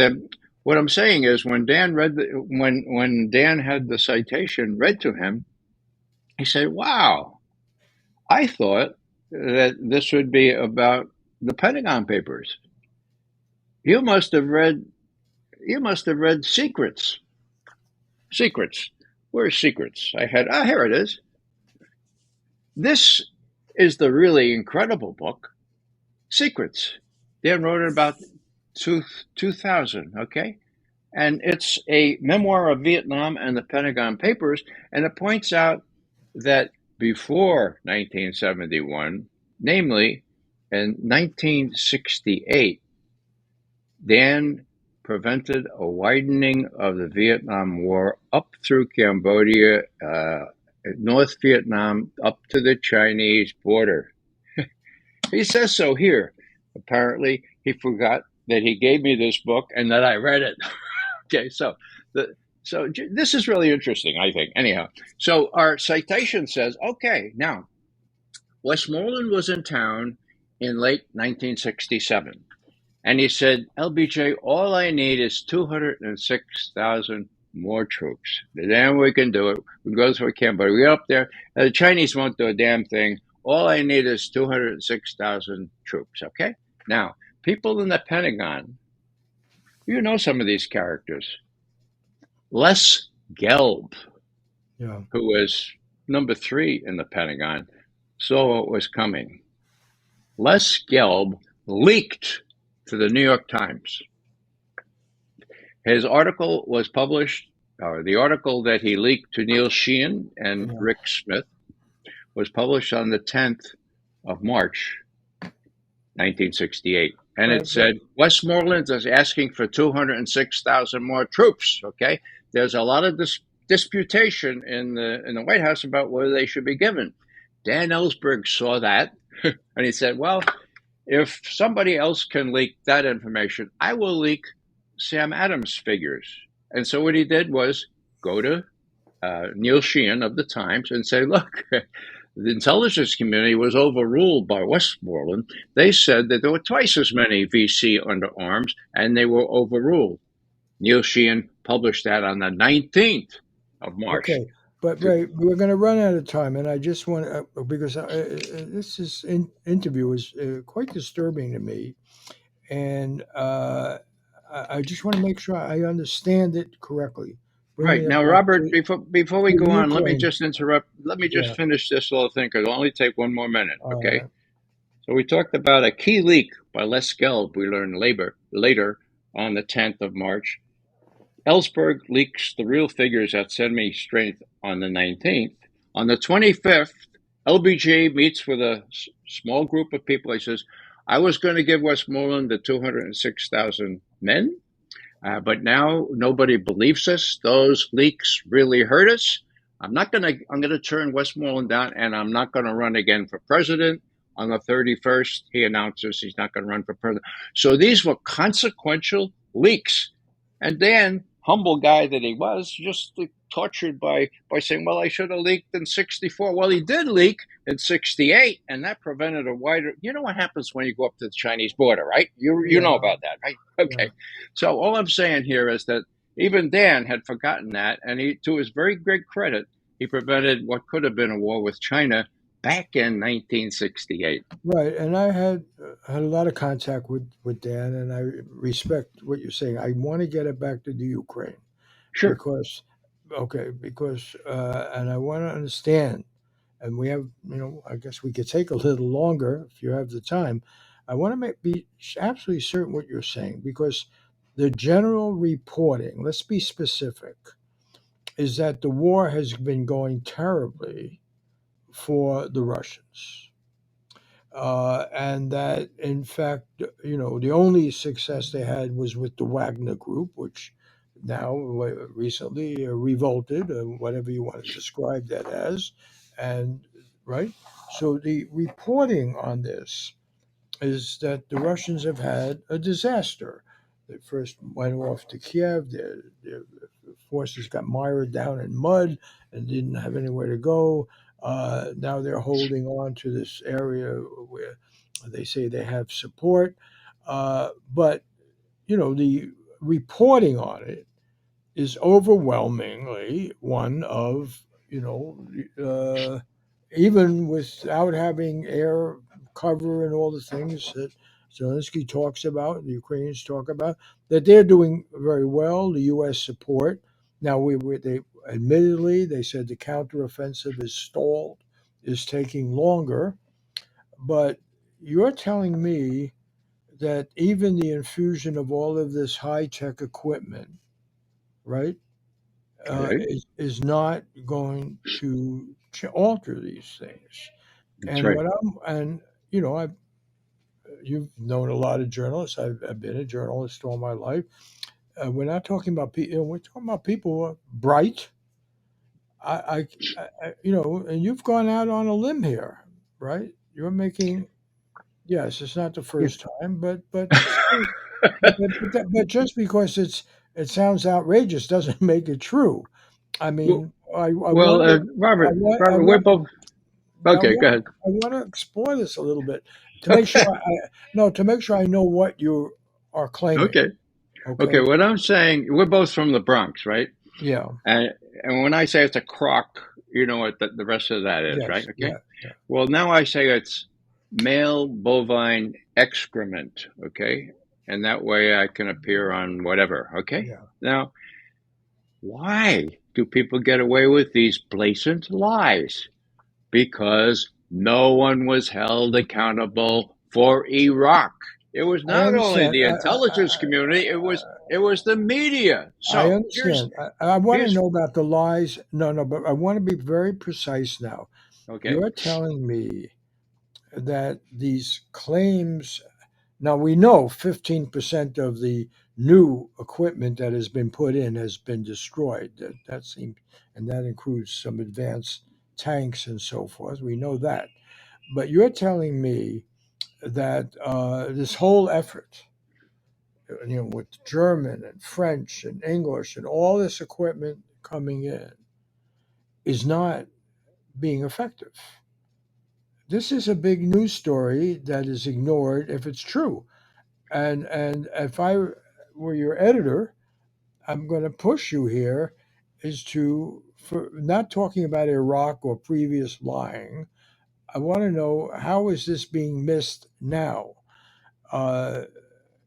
what I'm saying is, when Dan when Dan had the citation read to him, he said, "Wow, I thought that this would be about the Pentagon Papers." You must have read. You must have read Secrets. Secrets. Where's Secrets? I had. Ah, here it is. This is the really incredible book, Secrets. Dan wrote it about 2000. Okay, and it's a memoir of Vietnam and the Pentagon Papers, and it points out that before 1971, namely in 1968, Dan prevented a widening of the Vietnam War up through Cambodia, North Vietnam, up to the Chinese border. He says so here. Apparently, he forgot that he gave me this book and that I read it. Okay, so this is really interesting, I think. Anyhow, so our citation says, okay, now Westmoreland was in town in late 1967, and he said, LBJ, all I need is 206,000 more troops. Then we can do it. We can go through Cambodia. We get up there. The Chinese won't do a damn thing. All I need is 206,000 troops. Okay. Now, people in the Pentagon, you know some of these characters. Les Gelb, Yeah. who was number 3 in the Pentagon, saw what was coming. Les Gelb leaked to the New York Times. His article was published, the article that he leaked to Neil Sheehan and Rick Smith was published on the 10th of March, 1968. And it said, Westmoreland is asking for 206,000 more troops. Okay. There's a lot of disputation in the White House about whether they should be given. Dan Ellsberg saw that and he said, well, if somebody else can leak that information, I will leak Sam Adams' figures. And so what he did was go to Neil Sheehan of the Times and say, look, the intelligence community was overruled by Westmoreland. They said that there were twice as many VC under arms, and they were overruled. Neil Sheehan published that on the 19th of March. Okay, but Ray, we're going to run out of time, and I just want to, because this interview is quite disturbing to me, and I just want to make sure I understand it correctly. Bring Right. me Now, back Robert, before we go on, let me Ukraine. just interrupt. Let me just finish this little thing because it'll only take one more minute. Okay. Right. So we talked about a key leak by Les Gelb, we learned later on the 10th of March. Ellsberg leaks the real figures at semi-strength on the 19th. On the 25th, LBJ meets with a small group of people. He says, I was going to give Westmoreland the 206,000 men, but now nobody believes us. Those leaks really hurt us. I'm going to turn Westmoreland down, and I'm not going to run again for president. On the 31st, he announces he's not going to run for president. So these were consequential leaks. And Dan, humble guy that he was, just tortured by saying, well, I should have leaked in 64. Well, he did leak in 68, and that prevented a wider... You know what happens when you go up to the Chinese border, right? You know about that, right? Okay. Yeah. So all I'm saying here is that even Dan had forgotten that, and he, to his very great credit, he prevented what could have been a war with China back in 1968. Right, and I had a lot of contact with Dan, and I respect what you're saying. I want to get it back to the Ukraine, sure, because and I want to understand, and we have, I guess we could take a little longer if you have the time. I want to be absolutely certain what you're saying, because the general reporting, let's be specific, is that the war has been going terribly for the Russians. And that, in fact, the only success they had was with the Wagner Group, which now recently revolted, whatever you want to describe that as. And right, so the reporting on this is that the Russians have had a disaster. They first went off to Kiev. Their forces got mired down in mud and didn't have anywhere to go. Now they're holding on to this area where they say they have support. But, the reporting on it is overwhelmingly one of, even without having air cover and all the things, that Zelensky talks about, the Ukrainians talk about, that they're doing very well. The U.S. support. Now, they admittedly they said the counteroffensive is stalled, is taking longer, but you're telling me that even the infusion of all of this high tech equipment, right, Okay, is not going to alter these things. that's And right. what I'm and you know I you've known a lot of journalists. I've been a journalist all my life. We're not talking about people. We're talking about people who are bright. And you've gone out on a limb here, right? You're making yes. It's not the Yeah. first time, but still, but just because it sounds outrageous doesn't make it true. I Well, mean, I well, want to Robert, I Robert, we're want both okay. Go ahead. I want to explore this a little bit to make sure no, to make sure I know what you are claiming. Okay, okay. Okay. What I'm saying, we're both from the Bronx, right? Yeah. And and when I say it's a crock, you know what the rest of that is, right? Yes. Okay. Yeah. Yeah. Well, now I say it's male bovine excrement, okay? And that way I can appear on whatever, okay? Yeah. Now, why do people get away with these blatant lies? Because no one was held accountable for Iraq. It was I not only understand. the intelligence community, it was the media. I So here's understand. I want to here's know about the lies. No, no, but I want to be very precise now. okay. You're telling me that these claims. Now we know 15% of the new equipment that has been put in has been destroyed. That seems, and that includes some advanced tanks and so forth. We know that. But you're telling me that this whole effort, with German and French and English and all this equipment coming in, is not being effective. This is a big news story that is ignored if it's true. And if I were your editor, I'm going to push you here is to for not talking about Iraq or previous lying. I want to know how is this being missed now? Uh,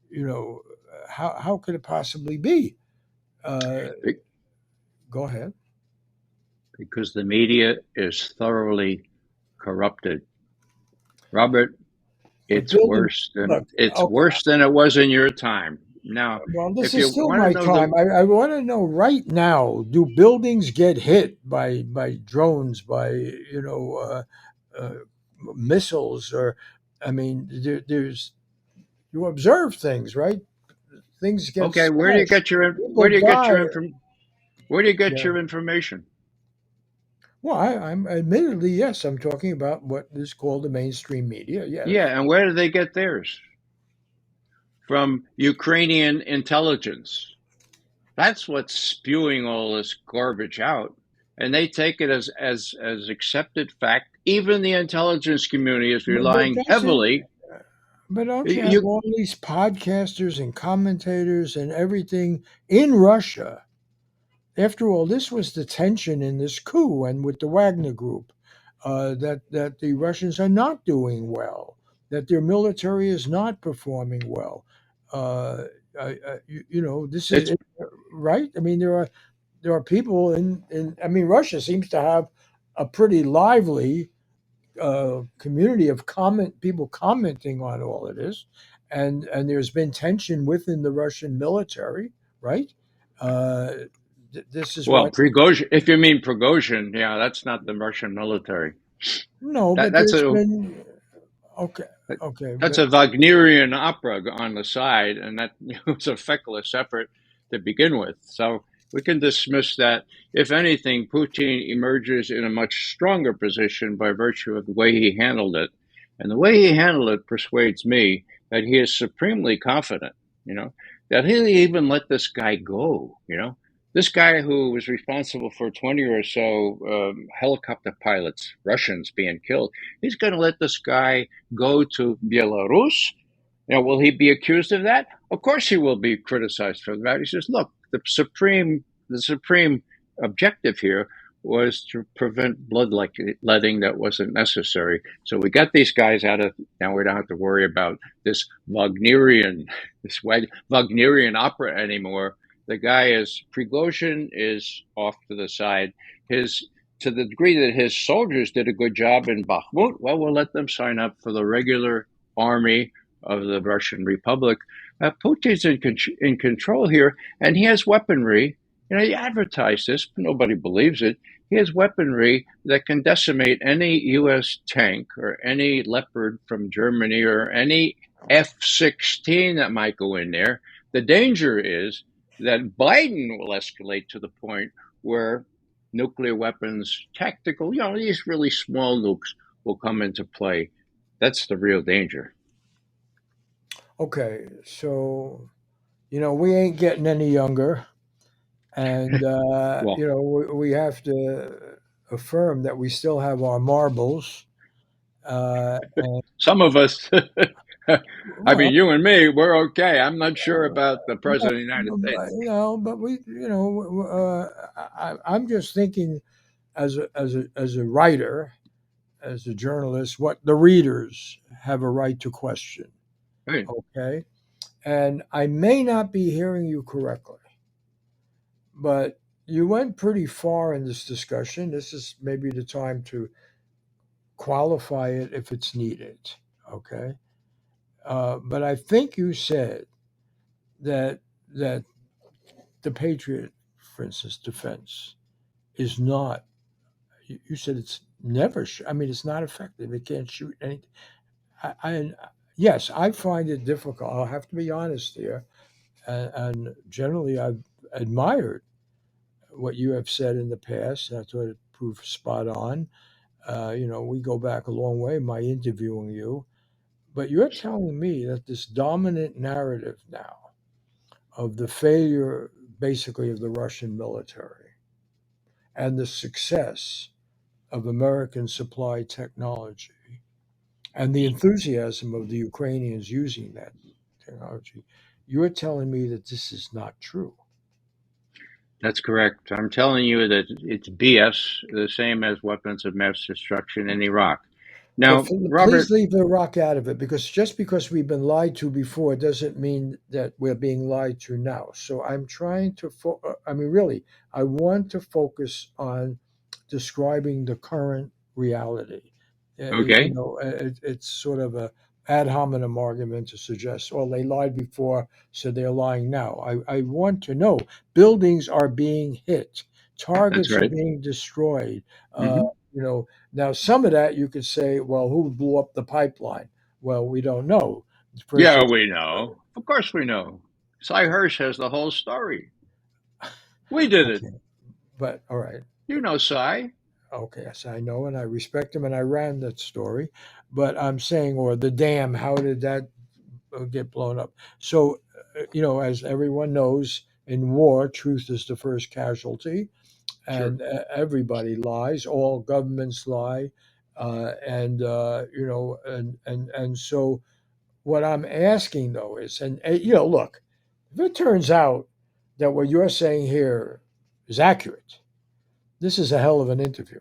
you know, how could it possibly be? Uh, Go ahead. Because the media is thoroughly corrupted. Robert, But it's building, worse than look, it's okay, worse than it was in your time. Now, well, this if is you still want to my know the time. I want to know right now: do buildings get hit by drones, by uh, missiles, or I mean, you observe things, right? Things get okay, where do you smashed, get your people die. where do you get Yeah. your information? Well, I'm admittedly yes. I'm talking about what is called the mainstream media. Yes. Yeah, and where do they get theirs? From Ukrainian intelligence. That's what's spewing all this garbage out. And they take it as accepted fact. Even the intelligence community is But relying doesn't heavily. but don't you have You all these podcasters and commentators and everything in Russia? After all, this was the tension in this coup and with the Wagner Group, that the Russians are not doing well, that their military is not performing well. Uh, this is it's right. I mean, there are people in. I mean, Russia seems to have a pretty lively community of people commenting on all of this, and there's been tension within the Russian military, right? Uh, this is well, what Prigozhin. If you mean Prigozhin, yeah, that's not the Russian military. no, That but that's there's a been okay, okay, That's but a Wagnerian opera on the side, and that was a feckless effort to begin with. So we can dismiss that. If anything, Putin emerges in a much stronger position by virtue of the way he handled it. And the way he handled it persuades me that he is supremely confident, you know, that he'll even let this guy go, This guy who was responsible for 20 or so helicopter pilots, Russians, being killed, he's going to let this guy go to Belarus. Now, will he be accused of that? Of course, he will be criticized for that. He says, "Look, the supreme objective here was to prevent bloodletting that wasn't necessary. So we got these guys out of. Now we don't have to worry about this Wagnerian opera anymore. The guy is Prigozhin is off to the side. His To the degree that his soldiers did a good job in Bakhmut, well, we'll let them sign up for the regular army of the Russian Republic. Putin's in control here, and he has weaponry. He advertised this, but nobody believes it. He has weaponry that can decimate any U.S. tank or any Leopard from Germany or any F-16 that might go in there. The danger is that Biden will escalate to the point where nuclear weapons, tactical, these really small nukes will come into play. That's the real danger. Okay, so we ain't getting any younger, and Well, we have to affirm that we still have our marbles. And some of us, I well, mean, you and me, we're okay. I'm not sure uh, about the no, President of the United States. but we, I'm just thinking as a writer, as a journalist, what the readers have a right to question. Right. Okay, and I may not be hearing you correctly, but you went pretty far in this discussion. This is maybe the time to qualify it if it's needed. Okay, but I think you said that that the patriot, for instance, defense is not. You said it's never. I mean, it's not effective. It can't shoot anything. I yes, I find it difficult. I'll have to be honest here, and generally, I've admired what you have said in the past. I thought it proved spot on. We go back a long way, my interviewing you, but you're telling me that this dominant narrative now of the failure, basically, of the Russian military and the success of American supply technology and the enthusiasm of the Ukrainians using that technology, you're telling me that this is not true. That's correct. I'm telling you that it's BS, the same as weapons of mass destruction in Iraq. But Now, please Robert, leave Iraq out of it, because just because we've been lied to before doesn't mean that we're being lied to now. So I'm trying to, I mean, really, I want to focus on describing the current reality. okay, It's sort of a ad hominem argument to suggest, well, they lied before, so they're lying now. I want to know buildings are being hit, that's targets are right. being destroyed. Uh, Hmm. you know, Now, some of that you could say, well, who blew up the pipeline? Well, we don't know. For Yeah, instance, we know. Of course we know. Cy Hirsch has the whole story. We did it. okay, but all right. You know Cy. Okay, yes, I know, and I respect him, and I ran that story. But I'm saying, or the dam, how did that get blown up? So, as everyone knows, in war, truth is the first casualty, Sure. and everybody lies. All governments lie, and and so what I'm asking though is, and look, if it turns out that what you're saying here is accurate, this is a hell of an interview.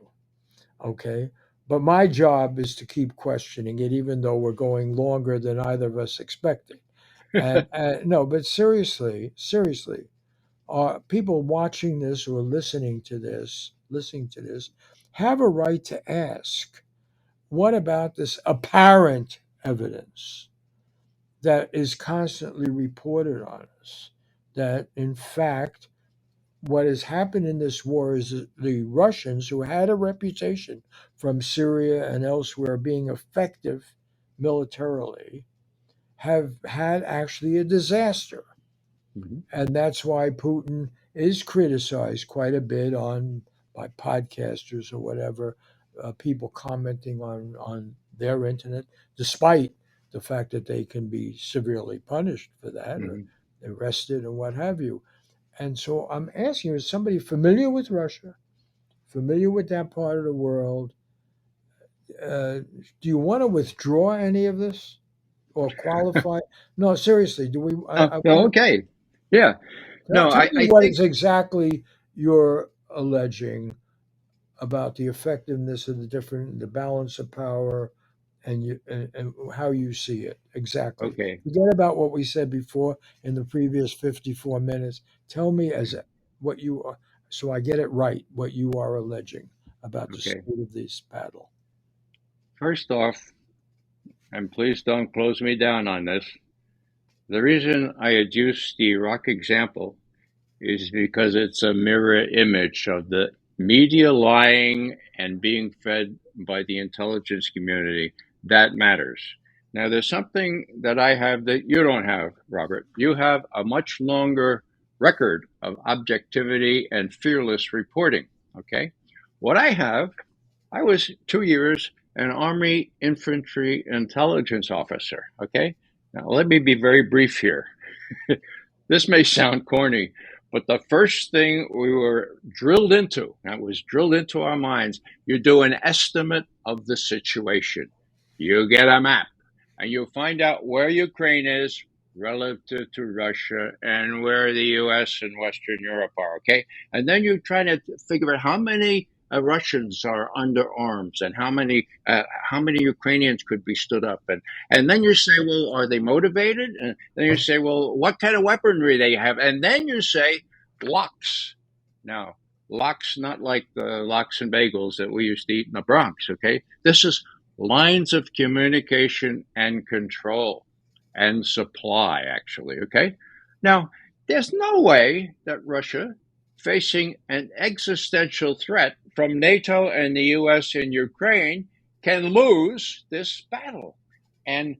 Okay. But my job is to keep questioning it, even though we're going longer than either of us expected. And no, but seriously, people watching this or listening to this, have a right to ask, what about this apparent evidence that is constantly reported on us? That in fact, what has happened in this war is that the Russians, who had a reputation from Syria and elsewhere being effective militarily, have had actually a disaster. Hmm. And that's why Putin is criticized quite a bit on by podcasters or whatever, people commenting on their internet, despite the fact that they can be severely punished for that or Hmm. arrested and what have you. And so I'm asking you, as somebody familiar with Russia, familiar with that part of the world, do you want to withdraw any of this or qualify? No, seriously, do we? I No, want okay. Yeah. to No, tell me I what think is exactly you're alleging, about the effectiveness of the balance of power, and how you see it exactly. Okay, Forget about what we said before in the previous 54 minutes. Tell me what you are, so I get it right, what you are alleging about the okay. state of this battle. First off, and please don't close me down on this, the reason I adduced the Iraq example is because it's a mirror image of the media lying and being fed by the intelligence community. That matters. Now, there's something that I have that you don't have, Robert. You have a much longer record of objectivity and fearless reporting. Okay. What I have, I was 2 years an Army infantry intelligence officer. Okay. Now, let me be very brief here. This may sound corny, but the first thing we were drilled into, that was drilled into our minds, you do an estimate of the situation. You get a map and you find out where Ukraine is relative to Russia and where the US and Western Europe are, okay? And then you try to figure out how many Russians are under arms and how many Ukrainians could be stood up, and then you say, well, are they motivated? And then you say, well, what kind of weaponry they have? And then you say, locks. Now, locks, not like the lox and bagels that we used to eat in the Bronx, okay? This is lines of communication and control and supply, actually, okay? Now, there's no way that Russia, facing an existential threat from NATO and the US in Ukraine, can lose this battle. And,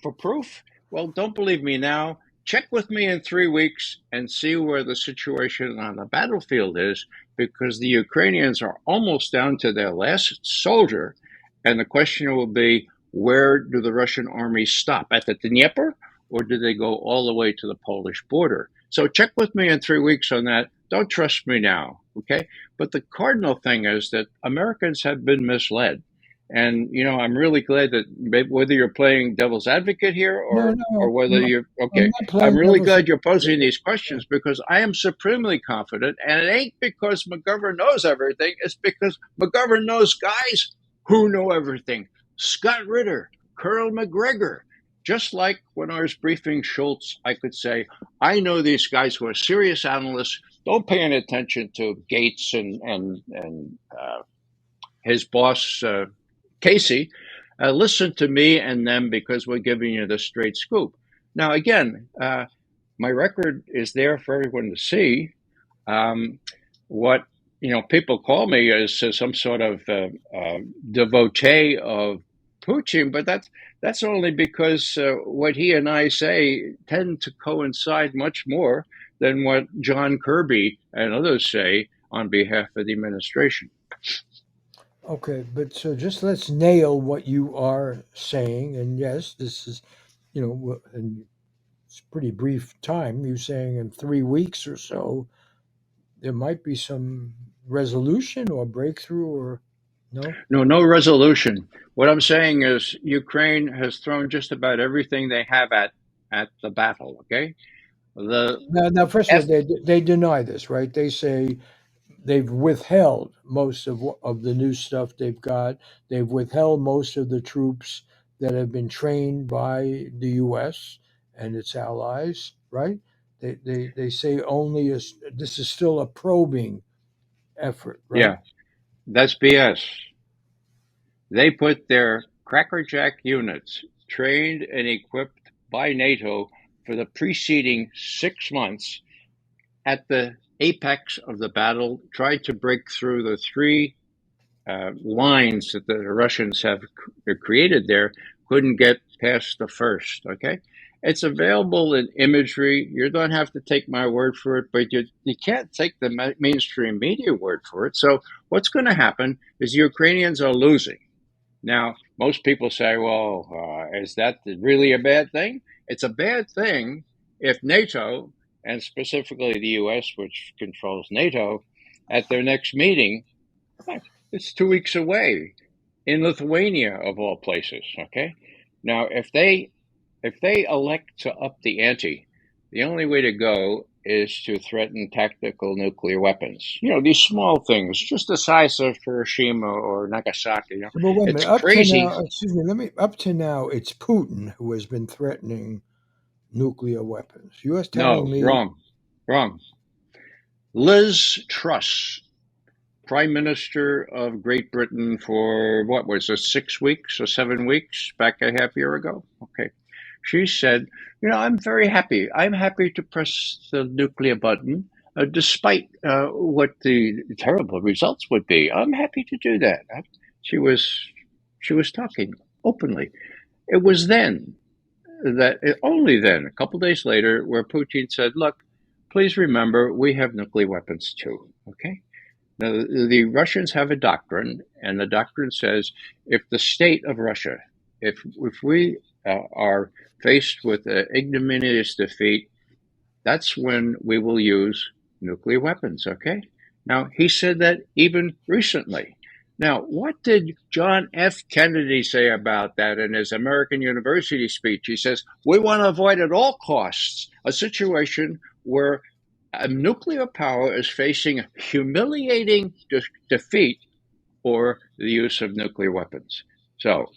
for proof, well, don't believe me now. Check with me in 3 weeks and see where the situation on the battlefield is, because the Ukrainians are almost down to their last soldier. And the question will be, where do the Russian armies stop? At the Dnieper, or do they go all the way to the Polish border? So check with me in 3 weeks on that. Don't trust me now, okay? But the cardinal thing is that Americans have been misled. And, I'm really glad that whether you're playing devil's advocate here No, or no, whether you're, I'm okay, not I'm playing really devil's glad you're advocate. posing these questions, because I am supremely confident. And it ain't because McGovern knows everything. It's because McGovern knows guys who know everything. Scott Ritter, Colonel McGregor. Just like when I was briefing Schultz, I could say, I know these guys who are serious analysts. Don't pay any attention to Gates and his boss, Casey. Listen to me and them, because we're giving you the straight scoop. Now, again, my record is there for everyone to see. What people call me as some sort of devotee of Putin, but that's only because what he and I say tend to coincide much more than what John Kirby and others say on behalf of the administration. Okay, but so just let's nail what you are saying. And yes, this is, and it's a pretty brief time. You're saying in 3 weeks or so, there might be some resolution or breakthrough, or no? No, no resolution. What I'm saying is Ukraine has thrown just about everything they have at the battle. Okay, the Now, first of all, F. they deny this, right? They say they've withheld most of the new stuff they've got. They've withheld most of the troops that have been trained by the U.S. and its allies, right? They say only this is still a probing effort, right? Yeah, that's BS. They put their crackerjack units, trained and equipped by NATO for the preceding 6 months, at the apex of the battle, tried to break through the three lines that the Russians have created there, couldn't get past the first. Okay, it's available in imagery. You don't have to take my word for it, but you can't take the mainstream media word for it. So what's going to happen is the Ukrainians are losing. Now, most people say, well, is that really a bad thing? It's a bad thing if NATO, and specifically the US, which controls NATO, at their next meeting, it's 2 weeks away in Lithuania, of all places. Okay. Now, if they elect to up the ante, the only way to go is to threaten tactical nuclear weapons. These small things, just the size of Hiroshima or Nagasaki. But wait a It's minute. Up to crazy. now, excuse me. Let me. Up to now, it's Putin who has been threatening nuclear weapons. You're telling No, me. wrong, wrong. Liz Truss, Prime Minister of Great Britain for what was it, 6 weeks or 7 weeks back a half year ago? Okay. She said, I'm very happy. I'm happy to press the nuclear button, despite what the terrible results would be. I'm happy to do that. She was, she was talking openly. It was then only then, a couple days later, where Putin said, "Look, please remember we have nuclear weapons too." Okay. Now, the Russians have a doctrine, and the doctrine says if the state of Russia, if we are faced with an ignominious defeat, that's when we will use nuclear weapons, okay? Now, he said that even recently. Now, what did John F. Kennedy say about that in his American University speech? He says, we want to avoid at all costs a situation where a nuclear power is facing humiliating defeat or the use of nuclear weapons. So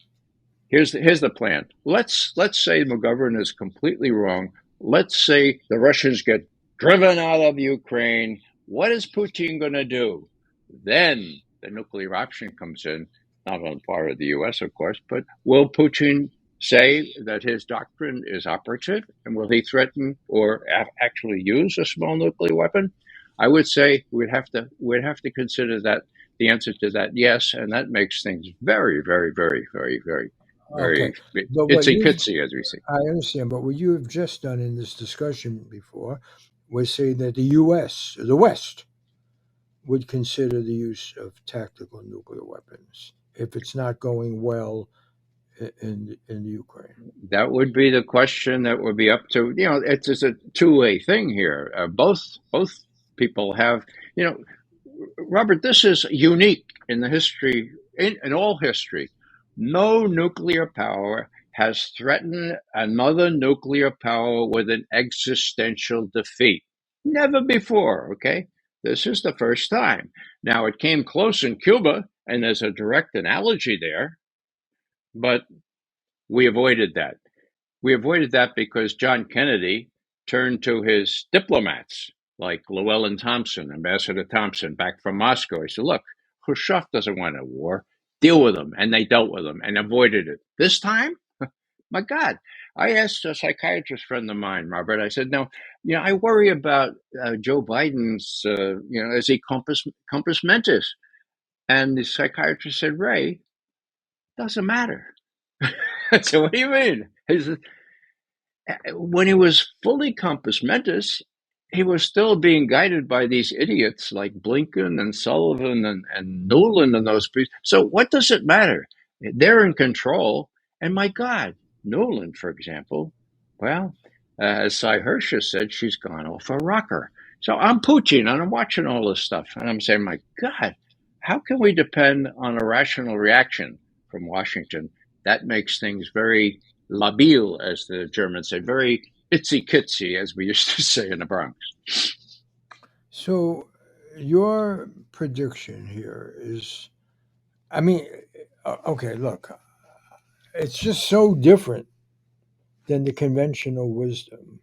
here's the plan. Let's say McGovern is completely wrong. Let's say the Russians get driven out of Ukraine. What is Putin going to do? Then the nuclear option comes in, not on the part of the U.S., of course, but will Putin say that his doctrine is operative, and will he threaten or actually use a small nuclear weapon? I would say we'd have to consider that the answer to that yes, and that makes things very, very, very, very, very, Okay, very but what itsy you've bitsy, as we say. I understand, but what you have just done in this discussion before was say that the U.S., the West, would consider the use of tactical nuclear weapons if it's not going well in Ukraine. That would be the question that would be up to, it's just a two-way thing here. Both people have, you know, Robert, this is unique in the history, in all history. No nuclear power has threatened another nuclear power with an existential defeat. Never before, okay? This is the first time. Now, it came close in Cuba, and there's a direct analogy there, but we avoided that. We avoided that because John Kennedy turned to his diplomats like Llewellyn Thompson, Ambassador Thompson, back from Moscow. He said, look, Khrushchev doesn't want a war. Deal with him. And they dealt with him and avoided it. This time, my God, I asked a psychiatrist friend of mine, Robert, I said, no, I worry about Joe Biden's, is he compos mentis? And the psychiatrist said, Ray, doesn't matter. I said, what do you mean? He said, when he was fully compos mentis, he was still being guided by these idiots like Blinken and Sullivan and Nuland and those people. So what does it matter? They're in control. And my God, Nuland, for example, well, as Cy Hersha said, she's gone off a rocker. So I'm Putin and I'm watching all this stuff. And I'm saying, my God, how can we depend on a rational reaction from Washington? That makes things very labil, as the Germans say, very itsy kitsy, as we used to say in the Bronx. So your prediction here is, I mean, okay, look, it's just so different than the conventional wisdom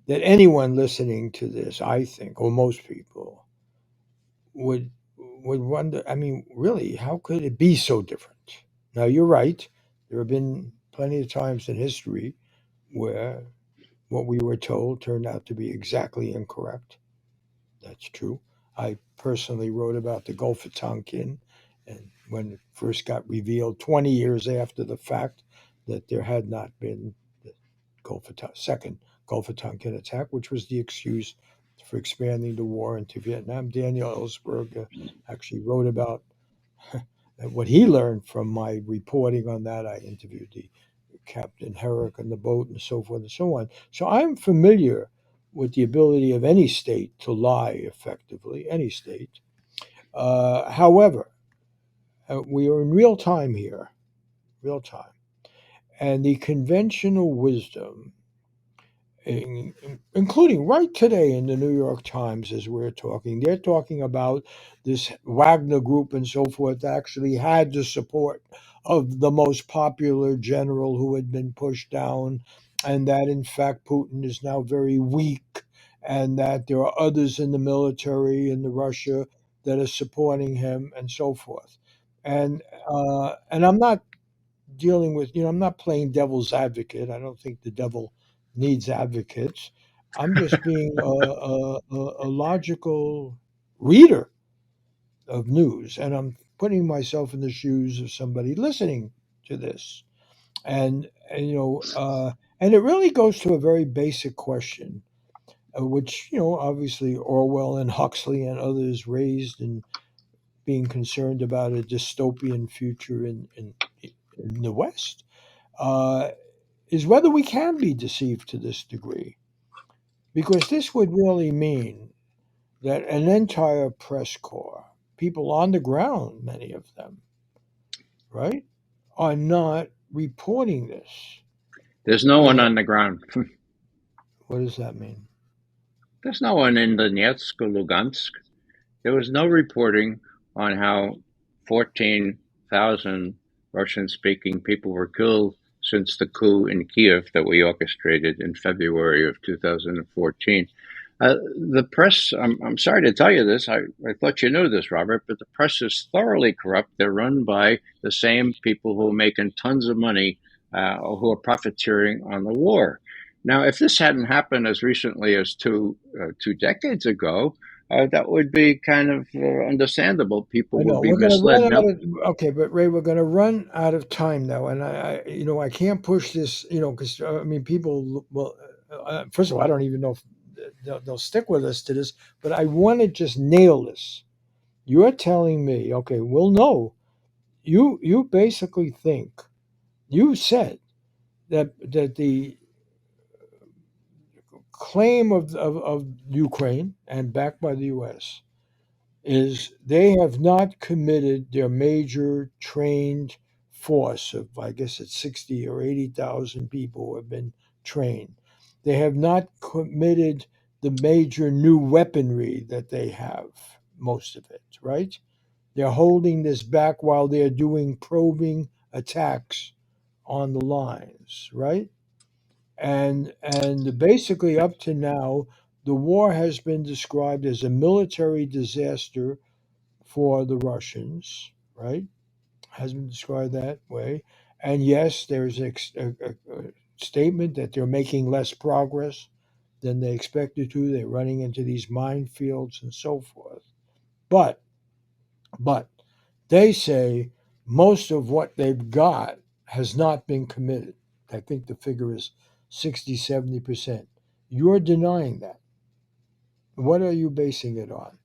that anyone listening to this, I think, or most people, would would wonder. I mean, really, how could it be so different? Now, you're right. There have been plenty of times in history where what we were told turned out to be exactly incorrect. That's true. I personally wrote about the Gulf of Tonkin, and when it first got revealed 20 years after the fact that there had not been the second Gulf of Tonkin attack, which was the excuse for expanding the war into Vietnam. Daniel Ellsberg actually wrote about what he learned from my reporting on that. I interviewed the Captain Herrick on the boat and so forth and so on. So I'm familiar with the ability of any state to lie effectively, any state. However, we are in real time here, real time. And the conventional wisdom including right today in the New York Times as we're talking. They're talking about this Wagner Group and so forth actually had the support of the most popular general who had been pushed down, and that in fact Putin is now very weak, and that there are others in the military in the Russia that are supporting him and so forth. And I'm not dealing with, I'm not playing devil's advocate. I don't think the devil needs advocates. I'm just being a logical reader of news, and I'm putting myself in the shoes of somebody listening to this. And it really goes to a very basic question, which, obviously Orwell and Huxley and others raised in being concerned about a dystopian future in the West. Uh, is whether we can be deceived to this degree. Because this would really mean that an entire press corps, people on the ground, many of them, right, are not reporting this. There's no You one know, on the ground. what does that mean? There's no one in Donetsk or Lugansk. There was no reporting on how 14,000 Russian-speaking people were killed since the coup in Kiev that we orchestrated in February of 2014. The press, I'm sorry to tell you this, I thought you knew this, Robert, but the press is thoroughly corrupt. They're run by the same people who are making tons of money or who are profiteering on the war. Now, if this hadn't happened as recently as two decades ago, that would be kind of understandable. People I would know be we're going to misled. run Now, out of okay, but Ray, we're going to run out of time now, and I can't push this, because I mean, people. Well, first of all, I don't even know if they'll stick with us to this, but I want to just nail this. You're telling me, okay, we'll know. You basically think you said that the claim of Ukraine and backed by the U.S. is they have not committed their major trained force of, I guess it's 60 or 80,000 people who have been trained. They have not committed the major new weaponry that they have, most of it, right? They're holding this back while they're doing probing attacks on the lines, right? And basically up to now, the war has been described as a military disaster for the Russians, right? Has been described that way. And yes, there's a statement that they're making less progress than they expected to. They're running into these minefields and so forth. But but they say most of what they've got has not been committed. I think the figure is 60, 70%. You're denying that. What are you basing it on?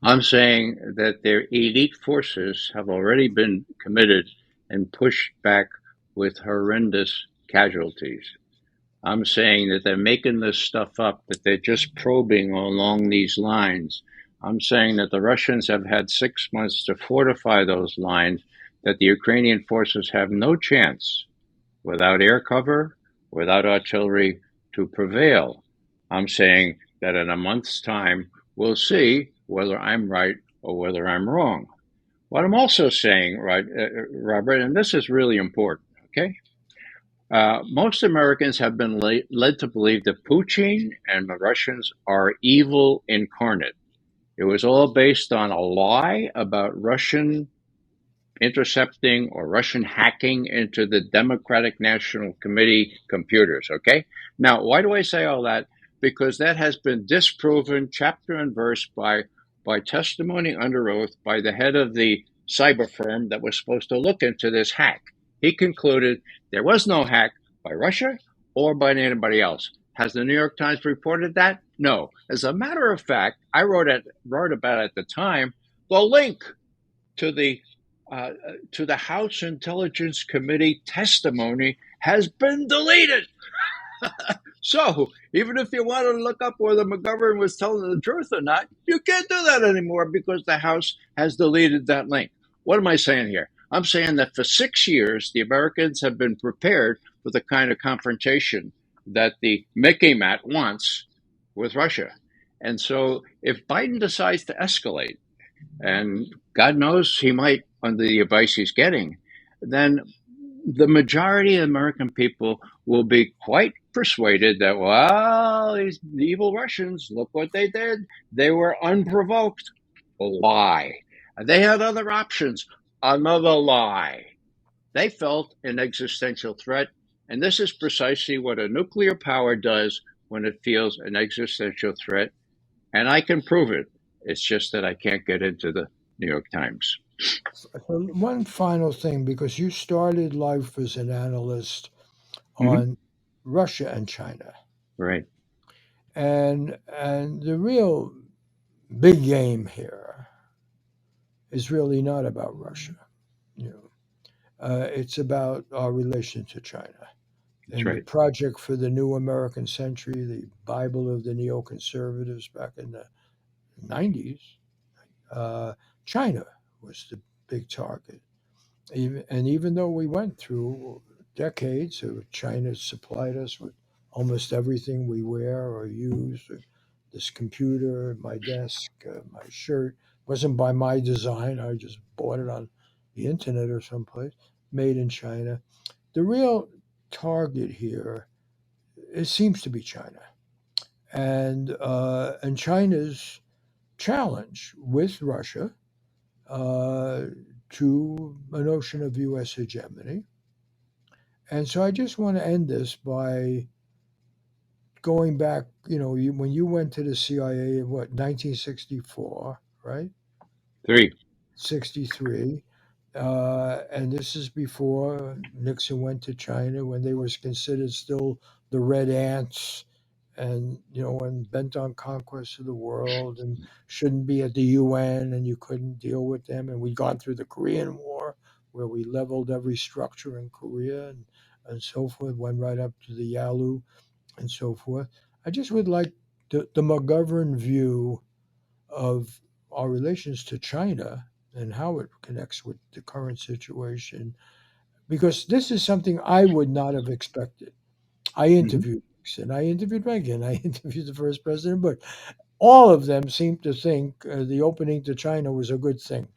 I'm saying that their elite forces have already been committed and pushed back with horrendous casualties. I'm saying that they're making this stuff up, that they're just probing along these lines. I'm saying that the Russians have had 6 months to fortify those lines, that the Ukrainian forces have no chance without air cover, without artillery to prevail. I'm saying that in a month's time, we'll see whether I'm right or whether I'm wrong. What I'm also saying, right, Robert, and this is really important, okay? Most Americans have been led to believe that Putin and the Russians are evil incarnate. It was all based on a lie about Russian intercepting or Russian hacking into the Democratic National Committee computers. Okay. Now, why do I say all that? Because that has been disproven chapter and verse by testimony under oath by the head of the cyber firm that was supposed to look into this hack. He concluded there was no hack by Russia or by anybody else. Has the New York Times reported that? No. As a matter of fact, I wrote about at the time the link to the uh, to the House Intelligence Committee testimony has been deleted. So even if you wanted to look up whether McGovern was telling the truth or not, you can't do that anymore because the House has deleted that link. What am I saying here? I'm saying that for 6 years, the Americans have been prepared for the kind of confrontation that the Mickey Mat wants with Russia. And so if Biden decides to escalate, and God knows he might under the advice he's getting, then the majority of American people will be quite persuaded that, well, these evil Russians, look what they did. They were unprovoked. Lie. They had other options. Another lie. They felt an existential threat, and this is precisely what a nuclear power does when it feels an existential threat. And I can prove it. It's just that I can't get into the New York Times. So one final thing, because you started life as an analyst Mm-hmm. on Russia and China, Right. and the real big game here is really not about Russia. You know, it's about our relation to China That's and the right. project for the new American century, the Bible of the neoconservatives back in the 90s. Uh, China was the big target. Even though we went through decades of China supplied us with almost everything we wear or use, this computer, my desk, my shirt, wasn't by my design. I just bought it on the internet or someplace, made in China. The real target here, it seems to be China, and China's challenge with Russia uh, to a notion of U.S. hegemony. And so I just want to end this by going back. When you went to the CIA in what 1964, right? Three. 63. And this is before Nixon went to China when they was considered still the red ants and and bent on conquest of the world and shouldn't be at the UN and you couldn't deal with them. And we'd gone through the Korean War where we leveled every structure in Korea and so forth, went right up to the Yalu and so forth. I just would like the McGovern view of our relations to China and how it connects with the current situation, because this is something I would not have expected. I Mm-hmm. interviewed Nixon, I interviewed Reagan, I interviewed the first president, but all of them seemed to think the opening to China was a good thing,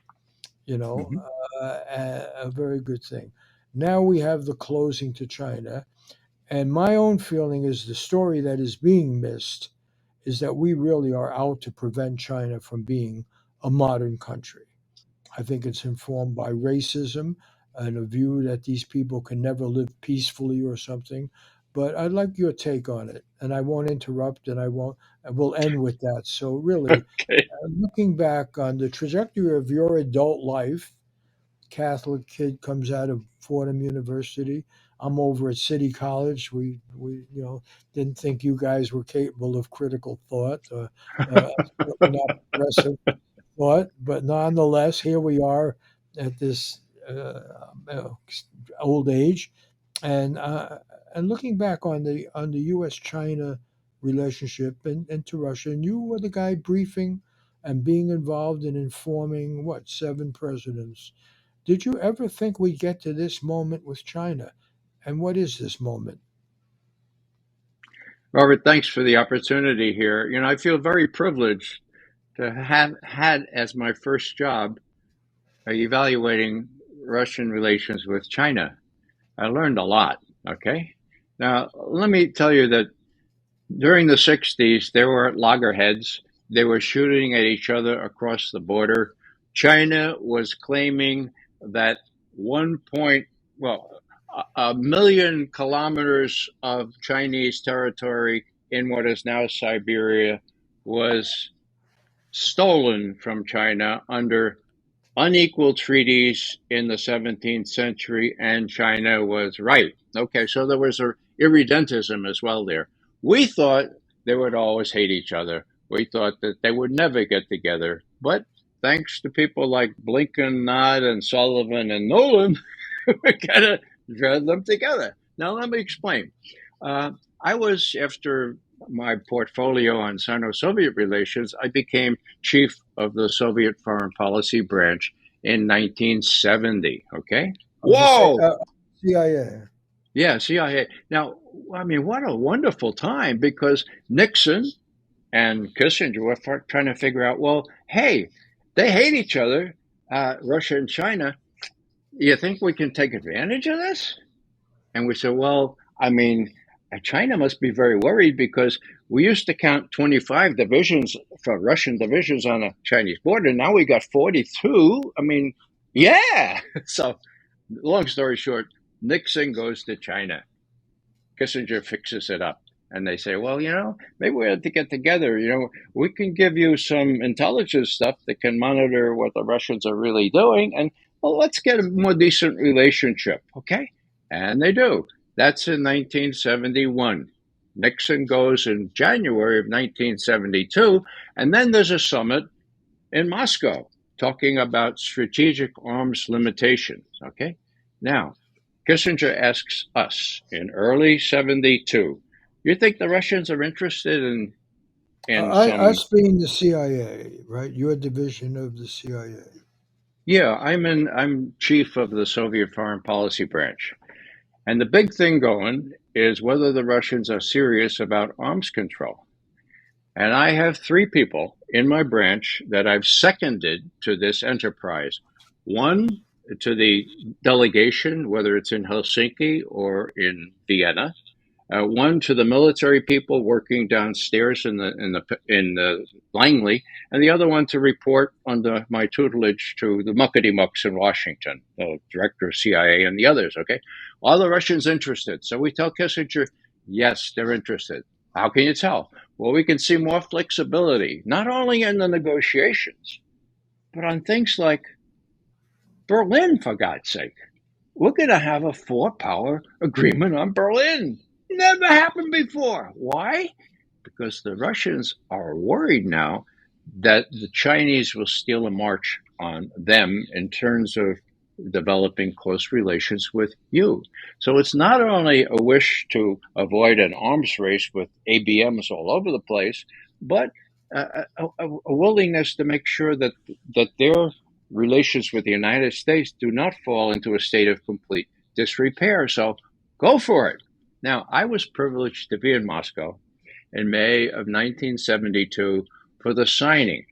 you know, Mm-hmm. a very good thing. Now we have the closing to China, and my own feeling is the story that is being missed is that we really are out to prevent China from being a modern country. I think it's informed by racism and a view that these people can never live peacefully or something. But I'd like your take on it, and I won't interrupt, and I will end with that. So, really, Okay. looking back on the trajectory of your adult life, Catholic kid comes out of Fordham University. I'm over at City College. We didn't think you guys were capable of critical thought, certainly not progressive thought, but nonetheless, here we are at this old age, and looking back on the U.S. China relationship and to Russia, and you were the guy briefing and being involved in informing what 7 presidents. Did you ever think we'd get to this moment with China? And what is this moment? Robert, thanks for the opportunity here. I feel very privileged to have had as my first job evaluating Russian relations with China. I learned a lot. Okay. Now, let me tell you that during the 60s, there were loggerheads. They were shooting at each other across the border. China was claiming that 1 point, well, a million kilometers of Chinese territory in what is now Siberia was stolen from China under unequal treaties in the 17th century, and China was right. Okay, so there was a irredentism as well there. We thought they would always hate each other. We thought that they would never get together. But thanks to people like Blinken, Nod, and Sullivan and Nolan, we kind of dread them together. Now, let me explain. Uh, I was, after my portfolio on Sino Soviet relations, I became chief of the Soviet foreign policy branch in 1970. Okay. Of the Whoa! CIA. Yeah, CIA. Now, I mean, what a wonderful time because Nixon and Kissinger were trying to figure out, well, hey, they hate each other, Russia and China. You think we can take advantage of this? And we said, well, I mean, China must be very worried because we used to count 25 divisions for Russian divisions on the Chinese border. Now we got 42. I mean, yeah. So, long story short, Nixon goes to China. Kissinger fixes it up. And they say, well, maybe we have to get together. We can give you some intelligence stuff that can monitor what the Russians are really doing. And, well, let's get a more decent relationship. Okay. And they do. That's in 1971. Nixon goes in January of 1972. And then there's a summit in Moscow talking about strategic arms limitations. Okay. Now, Kissinger asks us in early 72, you think the Russians are interested in some. Us being the CIA, right? Your division of the CIA. Yeah, I'm chief of the Soviet foreign policy branch. And the big thing going is whether the Russians are serious about arms control. And I have three people in my branch that I've seconded to this enterprise. One to the delegation, whether it's in Helsinki or in Vienna. One to the military people working downstairs in the Langley, and the other one to report under my tutelage to the muckety mucks in Washington, the director of CIA and the others. Okay, are the Russians interested? So we tell Kissinger, yes, they're interested. How can you tell? Well, we can see more flexibility, not only in the negotiations, but on things like Berlin, for God's sake. We're going to have a four-power agreement on Berlin. Never happened before. Why? Because the Russians are worried now that the Chinese will steal a march on them in terms of developing close relations with you. So it's not only a wish to avoid an arms race with ABMs all over the place, but a willingness to make sure that their relations with the United States do not fall into a state of complete disrepair. So go for it. Now, I was privileged to be in Moscow in May of 1972 for the signing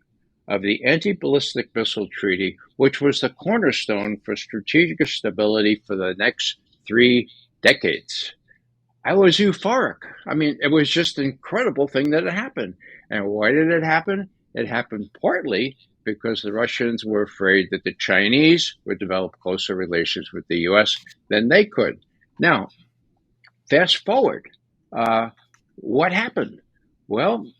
of the Anti-Ballistic Missile Treaty, which was the cornerstone for strategic stability for the next 3 decades. I was euphoric. I mean, it was just an incredible thing that had happened. And why did it happen? It happened partly because the Russians were afraid that the Chinese would develop closer relations with the U.S. than they could. Now, fast forward. What happened? Well,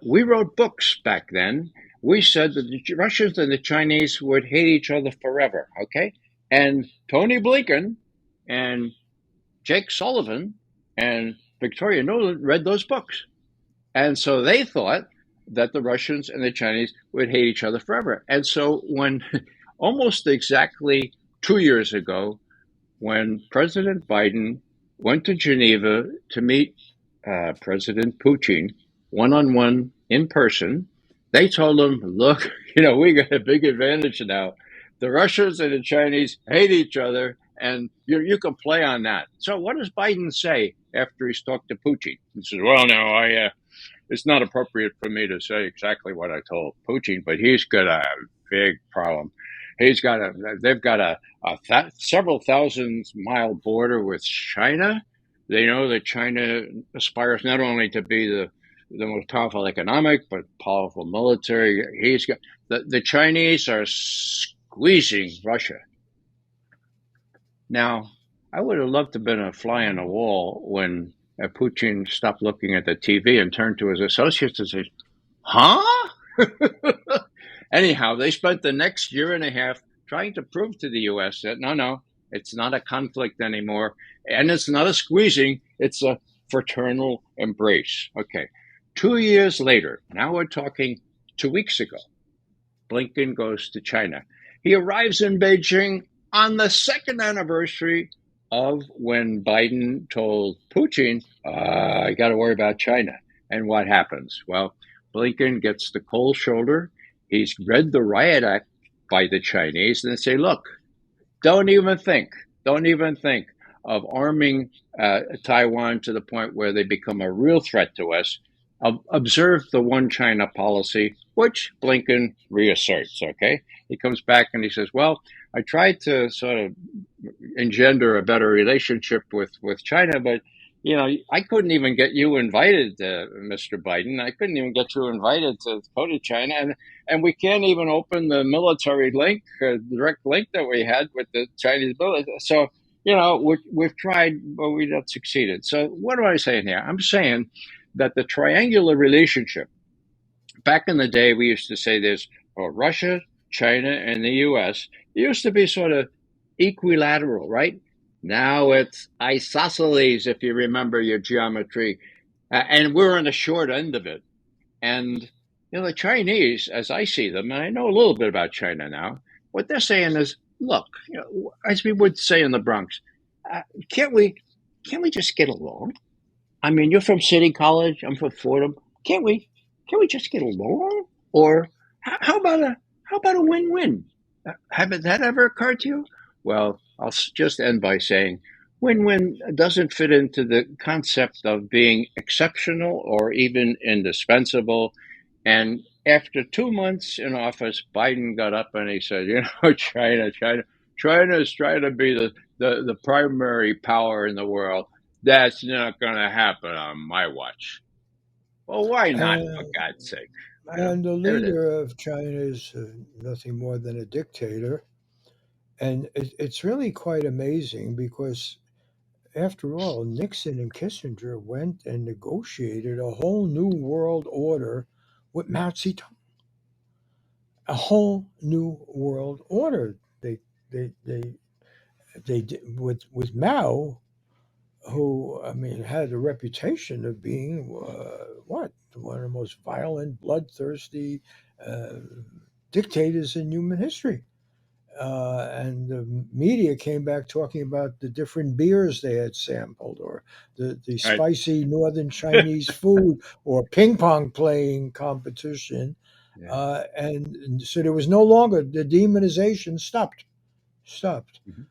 we wrote books back then. We said that the Russians and the Chinese would hate each other forever, okay? And Tony Blinken and Jake Sullivan and Victoria Nuland read those books. And so they thought that the Russians and the Chinese would hate each other forever. And so when almost exactly 2 years ago, when President Biden went to Geneva to meet President Putin one-on-one in person, they told him, look, we got a big advantage now. The Russians and the Chinese hate each other, and you can play on that. So what does Biden say after he's talked to Putin? He says, well, no, it's not appropriate for me to say exactly what I told Putin, but he's got a big problem. They've got a several thousand-mile border with China. They know that China aspires not only to be the most powerful economic, but powerful military. He's got the Chinese are squeezing Russia. Now, I would have loved to have been a fly on the wall when Putin stopped looking at the TV and turned to his associates and said, huh? Anyhow, they spent the next year and a half trying to prove to the U.S. that, no, it's not a conflict anymore. And it's not a squeezing, it's a fraternal embrace. Okay. 2 years later, now we're talking 2 weeks ago, Blinken goes to China. He arrives in Beijing on the second anniversary of when Biden told Putin, I got to worry about China. And what happens? Well, Blinken gets the cold shoulder. He's read the riot act by the Chinese and they say, look, don't even think of arming Taiwan to the point where they become a real threat to us. Observe the one China policy, which Blinken reasserts. Okay, he comes back and he says, "Well, I tried to sort of engender a better relationship with China, but I couldn't even get you invited, Mr. Biden. I couldn't even get you invited to go to China, and we can't even open the military link, direct link that we had with the Chinese military. So, we've tried, but we not succeeded. So, what am I saying here? I'm saying that the triangular relationship. Back in the day, we used to say there's Russia, China, and the U.S. It used to be sort of equilateral, right? Now it's isosceles, if you remember your geometry, and we're on the short end of it. And the Chinese, as I see them, and I know a little bit about China now, what they're saying is, look, as we would say in the Bronx, uh, can't we can't we just get along? I mean, you're from City College. I'm from Fordham. Can't we? Can we just get along? Or how about a win-win? Haven't that ever occurred to you? Well, I'll just end by saying, win-win doesn't fit into the concept of being exceptional or even indispensable. And after 2 months in office, Biden got up and he said, China is trying to be the primary power in the world. That's not going to happen on my watch. Well, why not, for And, God's sake? and the There it is. leader of China is nothing more than a dictator. And it's really quite amazing because, after all, Nixon and Kissinger went and negotiated a whole new world order with Mao Zedong. A whole new world order. They, they, they did with Mao, who I mean had a reputation of being what one of the most violent, bloodthirsty uh, dictators in human history. And the media came back talking about the different beers they had sampled, or the All right. spicy northern Chinese food, or ping pong playing competition. Yeah. And so there was no longer the demonization stopped Mhm.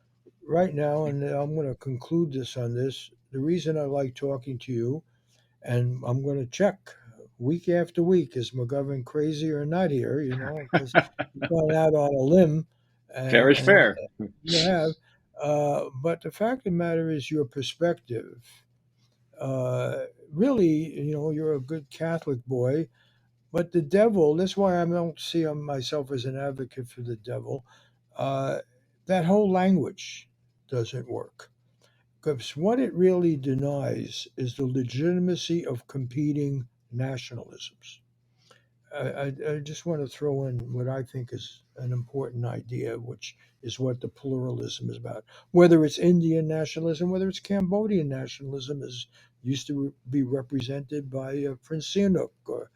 right now. And I'm going to conclude this on this. The reason I like talking to you, and I'm going to check week after week, is McGovern crazy or not here? Because he's gone out on a limb, Fair is and fair. you have. But the fact of the matter is, your perspective. Uh, Really, you're a good Catholic boy, but the devil. That's why I don't see myself as an advocate for the devil. Uh, that whole language doesn't work. Because what it really denies is the legitimacy of competing nationalisms. I just want to throw in what I think is an important idea, which is what the pluralism is about. Whether it's Indian nationalism, whether it's Cambodian nationalism, is used to be represented by Prince Sihanouk, or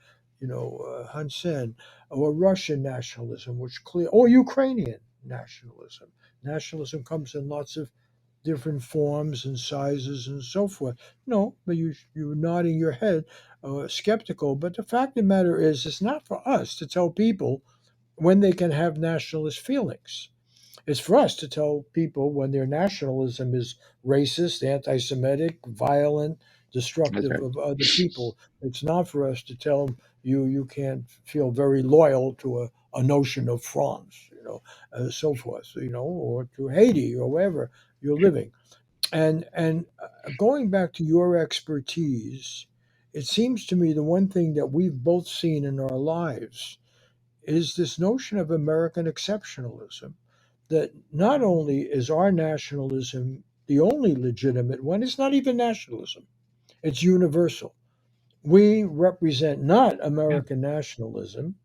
Hun Sen, or Russian nationalism, which clear, or Ukrainian nationalism. Nationalism comes in lots of different forms and sizes and so forth. No, but you're nodding your head, skeptical. But the fact of the matter is, it's not for us to tell people when they can have nationalist feelings. It's for us to tell people when their nationalism is racist, anti-Semitic, violent, That's destructive right. of other people. It's not for us to tell them you can't feel very loyal to a notion of France, so forth, or to Haiti or wherever you're living. And going back to your expertise, it seems to me the one thing that we've both seen in our lives is this notion of American exceptionalism. That not only is our nationalism the only legitimate one, it's not even nationalism, it's universal. We represent not Yeah. American nationalism,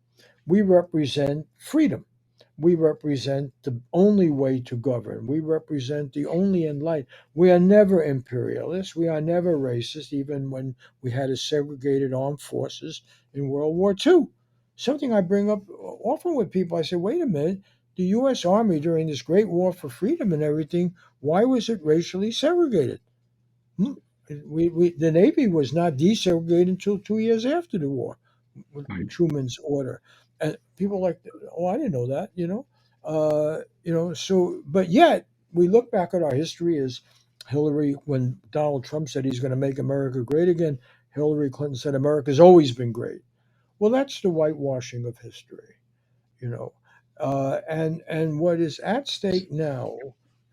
we represent freedom. We represent the only way to govern. We represent the only enlightened. We are never imperialists. We are never racist, even when we had a segregated armed forces in World War II. Something I bring up often with people. I say, wait a minute, the U.S. Army during this great war for freedom and everything, why was it racially segregated? Hmm. The Navy was not desegregated until 2 years after the war with Fine. Truman's order. And people like, oh, I didn't know that. So, but yet we look back at our history as Hillary, when Donald Trump said he's going to make America great again, Hillary Clinton said America's always been great. Well, that's the whitewashing of history, you know. And what is at stake now,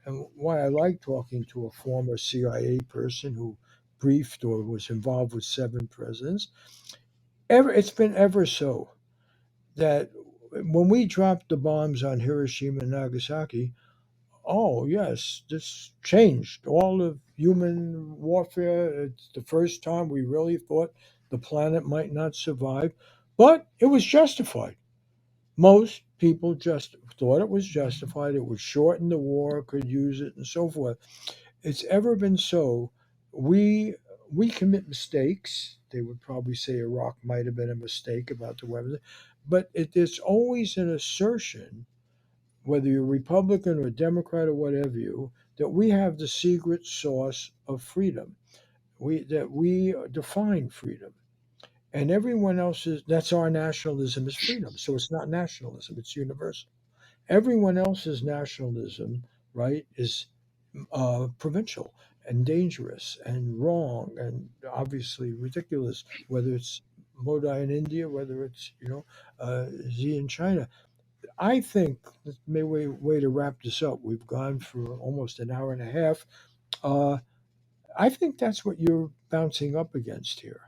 and why I like talking to a former CIA person who briefed or was involved with 7 presidents, it's been ever so that when we dropped the bombs on Hiroshima and Nagasaki, oh, yes, this changed all of human warfare. It's the first time we really thought the planet might not survive, but it was justified. Most people just thought it was justified. It would shorten the war, could use it, and so forth. It's ever been so. We we commit mistakes. They would probably say Iraq might have been a mistake about the weapons, but it's always an assertion, whether you're Republican or Democrat or whatever you, that we have the secret sauce of freedom. We define freedom, and everyone else's, that's our nationalism, is freedom. So it's not nationalism; it's universal. Everyone else's nationalism, right, is provincial and dangerous and wrong and obviously ridiculous. Whether it's Modi in India, whether it's Xi in China. I think this may way to wrap this up. We've gone for almost an hour and a half. Uh, I think that's what you're bouncing up against here.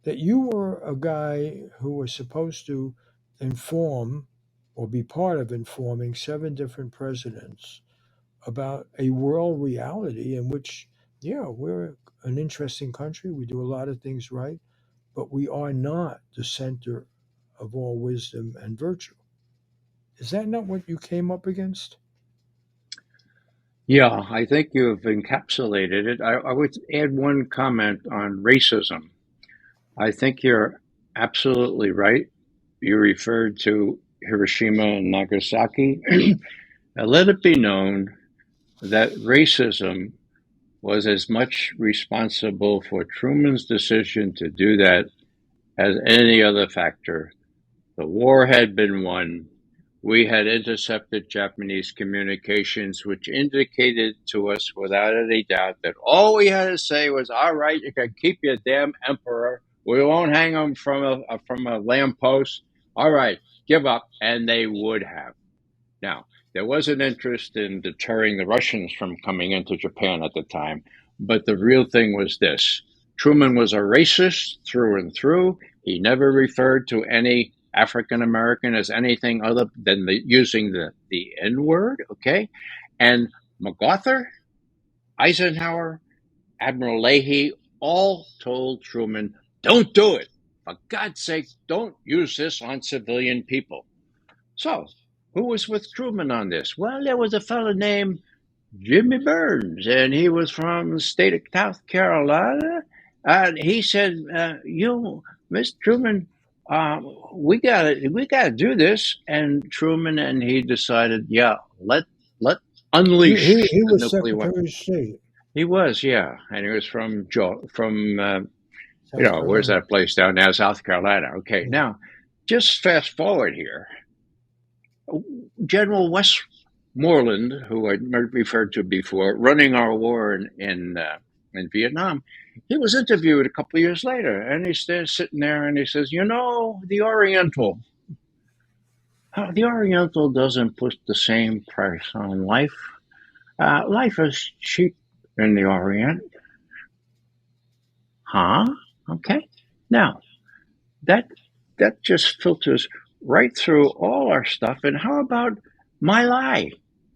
That you were a guy who was supposed to inform or be part of informing 7 different presidents about a world reality in which, yeah, we're an interesting country. We do a lot of things right, but we are not the center of all wisdom and virtue. Is that not what you came up against? Yeah, I think you've encapsulated it. I would add one comment on racism. I think you're absolutely right. You referred to Hiroshima and Nagasaki. Now, let it be known that racism was as much responsible for Truman's decision to do that as any other factor. The war had been won. We had intercepted Japanese communications, which indicated to us without any doubt that all we had to say was, "All right, you can keep your damn emperor. We won't hang him from a lamppost. All right, give up," and they would have. Now, there was an interest in deterring the Russians from coming into Japan at the time, but the real thing was this: Truman was a racist through and through. He never referred to any African American as anything other than using the N word, okay? And MacArthur, Eisenhower, Admiral Leahy all told Truman, don't do it. For God's sake, don't use this on civilian people. So, who was with Truman on this? Well, there was a fellow named Jimmy Burns, and he was from the state of South Carolina. And he said, "You, Mr. Truman, uh, we gotta do this." And Truman and he decided, yeah, let unleash He the was nuclear weapon. Secretary of State, He was, yeah, and he was from South where's Carolina. that place down there, South Carolina. Okay, Yeah. now just fast forward here. General Westmoreland, who I referred to before, running our war in Vietnam, he was interviewed a couple of years later, and he's there sitting there, and he says, the Oriental doesn't put the same price on life. Life is cheap in the Orient, huh? Okay, now that that just filters right through all our stuff. And how about My Lai?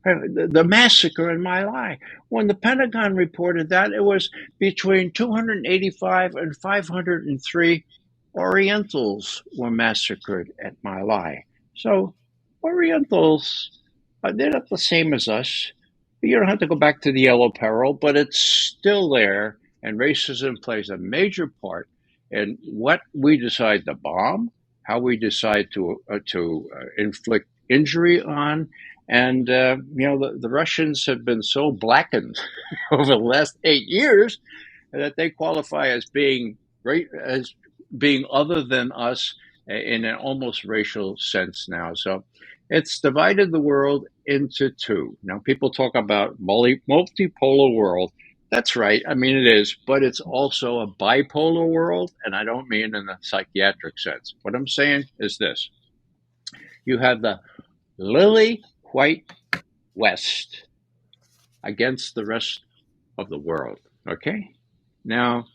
The massacre in My Lai. When the Pentagon reported that, it was between 285 and 503 Orientals were massacred at My Lai. So, Orientals, they're not the same as us. You don't have to go back to the Yellow Peril, but it's still there, and racism plays a major part in what we decide to bomb, how we decide to inflict injury on, and the Russians have been so blackened over the last 8 years that they qualify as being other than us in an almost racial sense now. So it's divided the world into two. Now people talk about multipolar world. That's right. I mean, it is, but it's also a bipolar world, and I don't mean in the psychiatric sense. What I'm saying is this: you have the lily white West against the rest of the world. Okay? Now,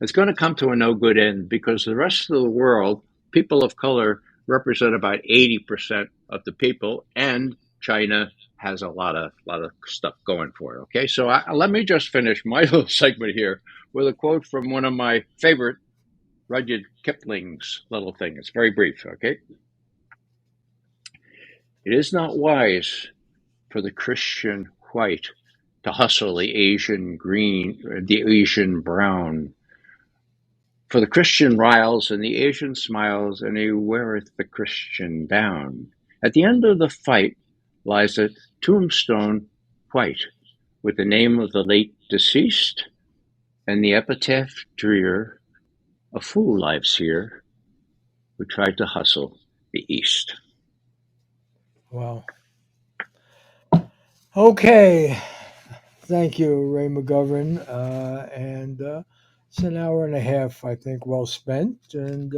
it's going to come to a no good end because the rest of the world, people of color, represent about 80% of the people, and China has a lot of stuff going for it. Okay, so let me just finish my little segment here with a quote from one of my favorite Rudyard Kipling's little thing. It's very brief. Okay, it is not wise for the Christian white to hustle the Asian green, the Asian brown. For the Christian riles and the Asian smiles, and he weareth the Christian down. At the end of the fight lies a tombstone white, with the name of the late deceased, and the epitaph drear, a fool lives here, who tried to hustle the East. Wow. Okay. Thank you, Ray McGovern. And it's an hour and a half, I think, well spent. And,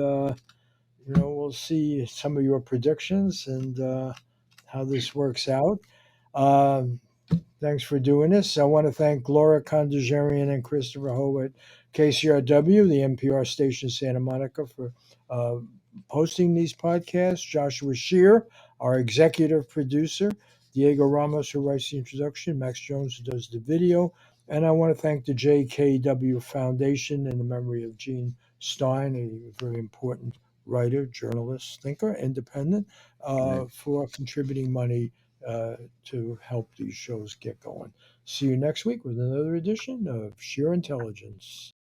we'll see some of your predictions and how this works out. Um, Thanks for doing this. I want to thank Laura Kondajarian and Christopher Ho at KCRW, the NPR station Santa Monica, for uh, posting these podcasts. Joshua Scheer, our executive producer. Diego Ramos, who writes the introduction. Max Jones, who does the video. And I want to thank the JKW Foundation in the memory of Gene Stein, a very important writer, journalist, thinker, independent, Right. for contributing money to help these shows get going. See you next week with another edition of Scheer Intelligence.